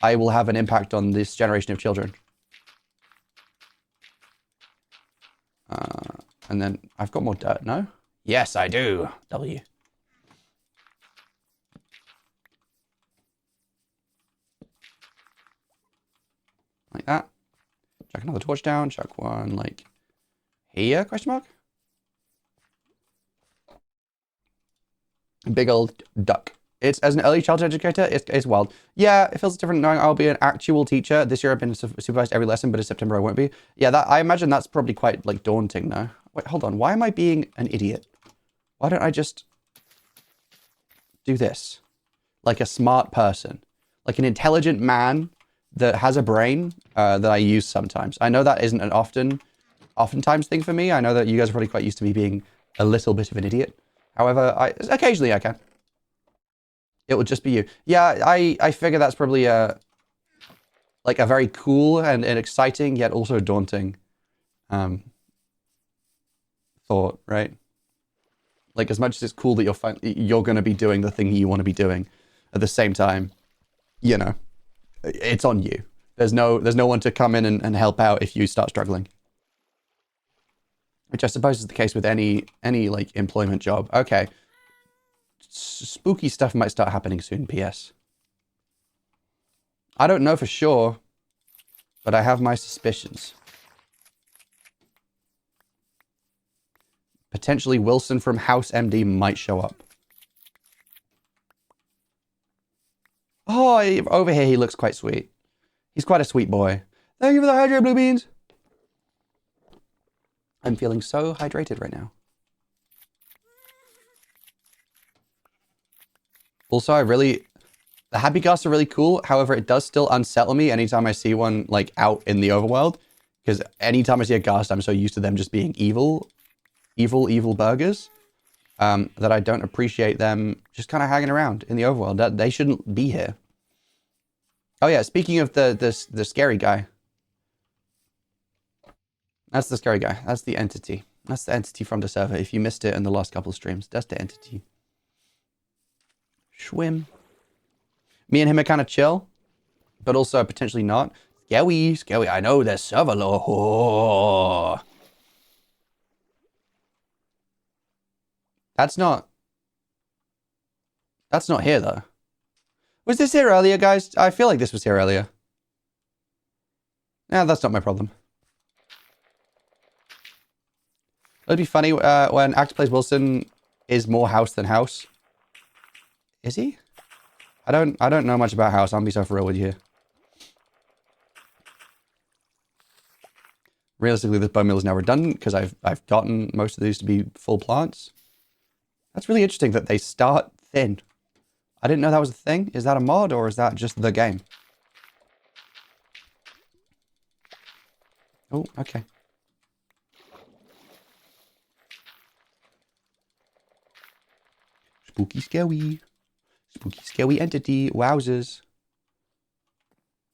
I will have an impact on this generation of children. And then I've got more dirt, no? Yes, I do. W. Like that. Chuck another torch down. Chuck one, like, here, question mark? Big old duck. It's, as an early childhood educator, it's wild. Yeah, it feels different knowing I'll be an actual teacher. This year I've been supervised every lesson, but in September I won't be. Yeah, that I imagine that's probably quite, like, daunting, though. Wait, hold on. Why am I being an idiot? Why don't I just do this? Like a smart person. Like an intelligent man that has a brain that I use sometimes. I know that isn't an oftentimes thing for me. I know that you guys are probably quite used to me being a little bit of an idiot. However, occasionally I can. It will just be you. Yeah, I figure that's probably like a very cool and exciting yet also daunting thought, right? Like, as much as it's cool that you're going to be doing the thing you want to be doing, at the same time, you know, it's on you. There's no one to come in and help out if you start struggling. Which I suppose is the case with any like employment job. Okay. Spooky stuff might start happening soon, PS. I don't know for sure, but I have my suspicions. Potentially Wilson from House MD might show up. Oh, over here he looks quite sweet. He's quite a sweet boy. Thank you for the hydrate, blue beans. I'm feeling so hydrated right now. Also, the happy ghasts are really cool. However, it does still unsettle me anytime I see one like out in the overworld. Because anytime I see a ghast, I'm so used to them just being evil burgers. That I don't appreciate them just kind of hanging around in the overworld. They shouldn't be here. Oh yeah, speaking of the scary guy. That's the scary guy. That's the entity. That's the entity from the server. If you missed it in the last couple of streams, that's the entity. Schwim. Me and him are kind of chill, but also potentially not. Scary. I know there's server lore. Oh. That's not here though. Was this here earlier, guys? I feel like this was here earlier. Nah, that's not my problem. It'd be funny when Actor Plays Wilson is more house than house. Is he? I don't know much about house. I'll be so for real with you here. Realistically, this bone meal is now redundant because I've gotten most of these to be full plants. That's really interesting that they start thin. I didn't know that was a thing. Is that a mod or is that just the game? Oh, okay. Spooky, scary. Spooky, scary entity. Wowzers.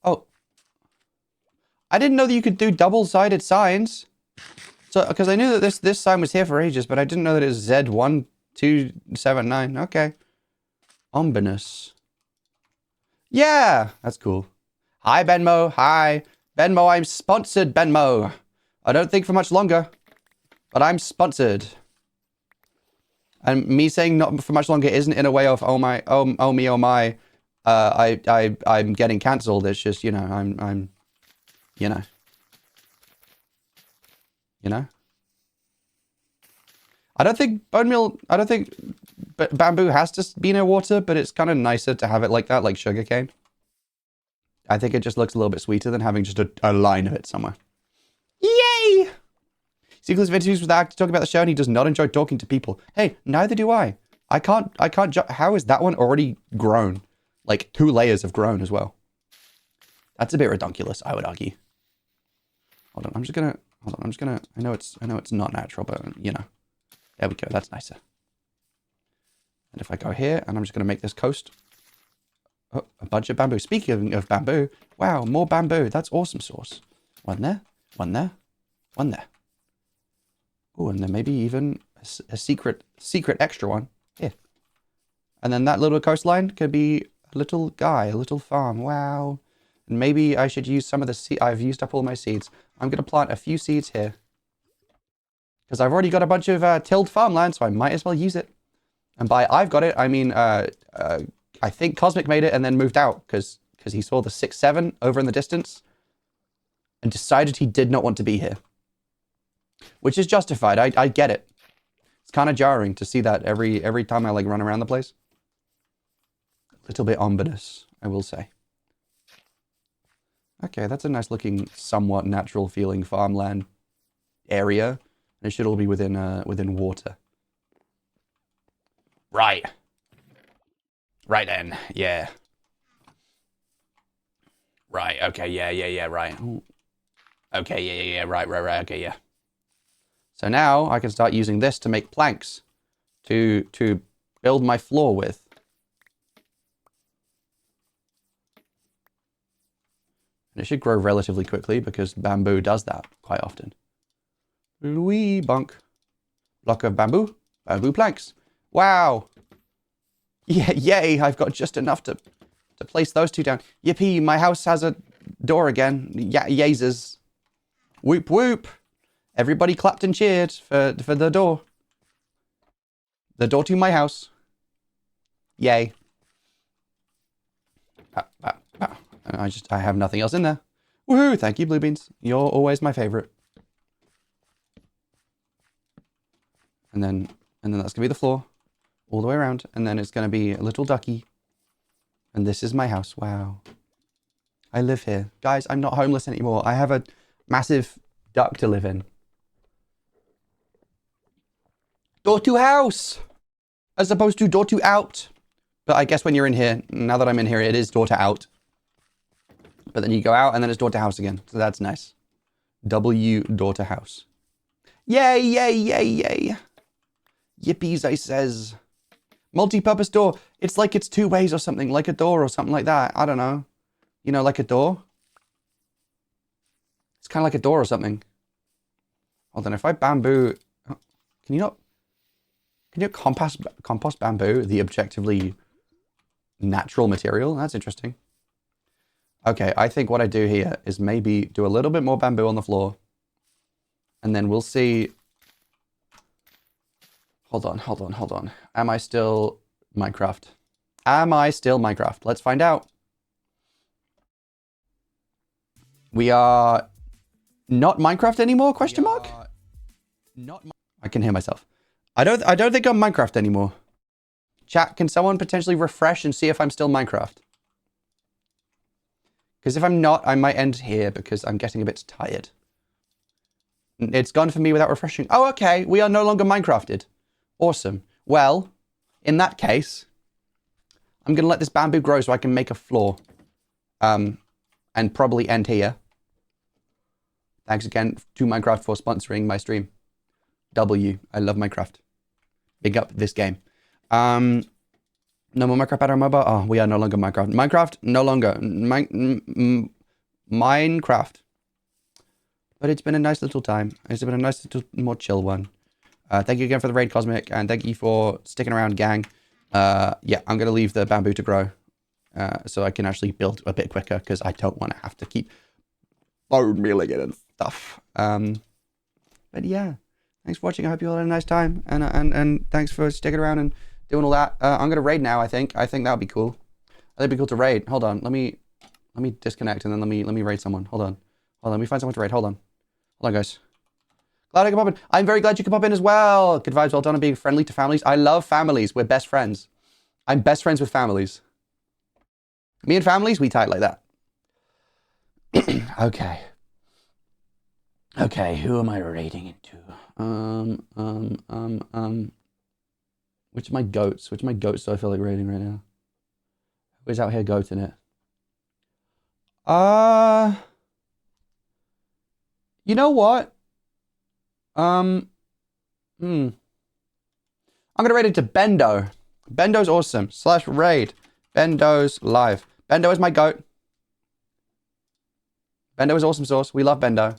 Oh. I didn't know that you could do double-sided signs. So, because I knew that this sign was here for ages, but I didn't know that it was Z1279. Okay. Ominous. Yeah, that's cool. Hi, Benmo. Hi. Benmo, I'm sponsored, Benmo. I don't think for much longer, but I'm sponsored. And me saying not for much longer isn't in a way of, oh my, oh me, oh my, I'm getting cancelled. It's just, you know, I'm, you know. You know? I don't think bamboo has to be near water, but it's kind of nicer to have it like that, like sugarcane. I think it just looks a little bit sweeter than having just a line of it somewhere. Yay! Sequel's interviews with the actor talking about the show, and he does not enjoy talking to people. Hey, neither do I. I can't how is that one already grown? Like 2 layers have grown as well. That's a bit redonkulous, I would argue. Hold on, I'm just gonna, I know it's not natural, but you know. There we go, that's nicer. And if I go here, and I'm just gonna make this coast. Oh, a bunch of bamboo. Speaking of bamboo, wow, more bamboo. That's awesome sauce. One there, one there, one there. Oh, and then maybe even a secret extra one here. And then that little coastline could be a little guy, a little farm. Wow. And maybe I should use some of the seed. I've used up all my seeds. I'm going to plant a few seeds here. Because I've already got a bunch of tilled farmland, so I might as well use it. And by I've got it, I mean, I think Cosmic made it and then moved out. Because he saw the 6-7 over in the distance. And decided he did not want to be here. Which is justified. I get it. It's kind of jarring to see that every time I like run around the place. A little bit ominous, I will say. Okay, that's a nice looking, somewhat natural feeling farmland area. And it should all be within water. Right. Right then, yeah. Right, okay, yeah, right. Ooh. Okay, yeah, right, okay, yeah. So now I can start using this to make planks to build my floor with. And it should grow relatively quickly because bamboo does that quite often. Wee bonk. Block of bamboo. Bamboo planks. Wow. Yeah, yay. I've got just enough to place those two down. Yippee, my house has a door again. Yazers. Whoop, whoop. Everybody clapped and cheered for the door. The door to my house. Yay. I have nothing else in there. Woohoo! Thank you, Blue Beans. You're always my favorite. And then that's gonna be the floor, all the way around. And then it's gonna be a little ducky. And this is my house. Wow. I live here, guys. I'm not homeless anymore. I have a massive duck to live in. Door to house, as opposed to door to out. But I guess when you're in here, now that I'm in here, it is door to out. But then you go out and then it's door to house again. So that's nice. W door to house. Yay, yay, yay, yay. Yippies, I says. Multi-purpose door. It's like it's two ways or something. Like a door or something like that. I don't know. You know, like a door. It's kind of like a door or something. Hold on, if I bamboo... Oh, can you compost bamboo, the objectively natural material? That's interesting. Okay, I think what I do here is maybe do a little bit more bamboo on the floor. And then we'll see... Hold on. Am I still Minecraft? Let's find out. We are not Minecraft anymore, question mark? I can hear myself. I don't think I'm Minecraft anymore. Chat, can someone potentially refresh and see if I'm still Minecraft? Because if I'm not, I might end here because I'm getting a bit tired. It's gone for me without refreshing. Oh, okay. We are no longer Minecrafted. Awesome. Well, in that case, I'm going to let this bamboo grow so I can make a floor. And probably end here. Thanks again to Minecraft for sponsoring my stream. W. I love Minecraft. Big up this game. No more Minecraft Battle Mobile. Oh, we are no longer Minecraft. Minecraft, no longer. Minecraft. But it's been a nice little time. It's been a nice little more chill one. Thank you again for the raid, Cosmic. And thank you for sticking around, gang. Yeah, I'm going to leave the bamboo to grow. So I can actually build a bit quicker. Because I don't want to have to keep bone mealing it and stuff. But yeah. Thanks for watching. I hope you all had a nice time. And thanks for sticking around and doing all that. I'm going to raid now, I think. I think that would be cool. That'd be cool to raid. Hold on. Let me disconnect and then let me raid someone. Hold on. Let me find someone to raid. Hold on, guys. Glad I can pop in. I'm very glad you could pop in as well. Good vibes. Well done on being friendly to families. I love families. We're best friends. I'm best friends with families. Me and families, we tight like that. Okay. Okay, who am I raiding into? Which of my goats? Which of my goats do I feel like raiding right now? Who's out here goating it? You know what? I'm gonna raid it to Bendo. Bendo's awesome. /raid. Bendo's live. Bendo is my goat. Bendo is awesome sauce. We love Bendo.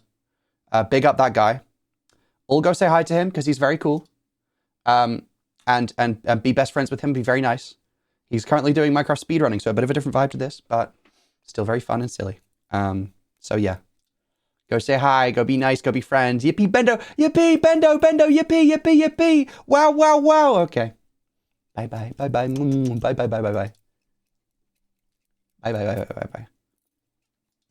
Big up that guy. All go say hi to him because he's very cool. And be best friends with him. Be very nice. He's currently doing Minecraft speedrunning, so a bit of a different vibe to this, but Still very fun and silly. So yeah. Go say hi, go be nice, go be friends. Yippee, Bendo, yippee, Bendo, Bendo, yippee, yippee, yippee. Wow, wow, wow. Okay. Bye-bye, bye-bye, bye-bye, bye-bye, bye-bye. Bye-bye, bye-bye, bye-bye.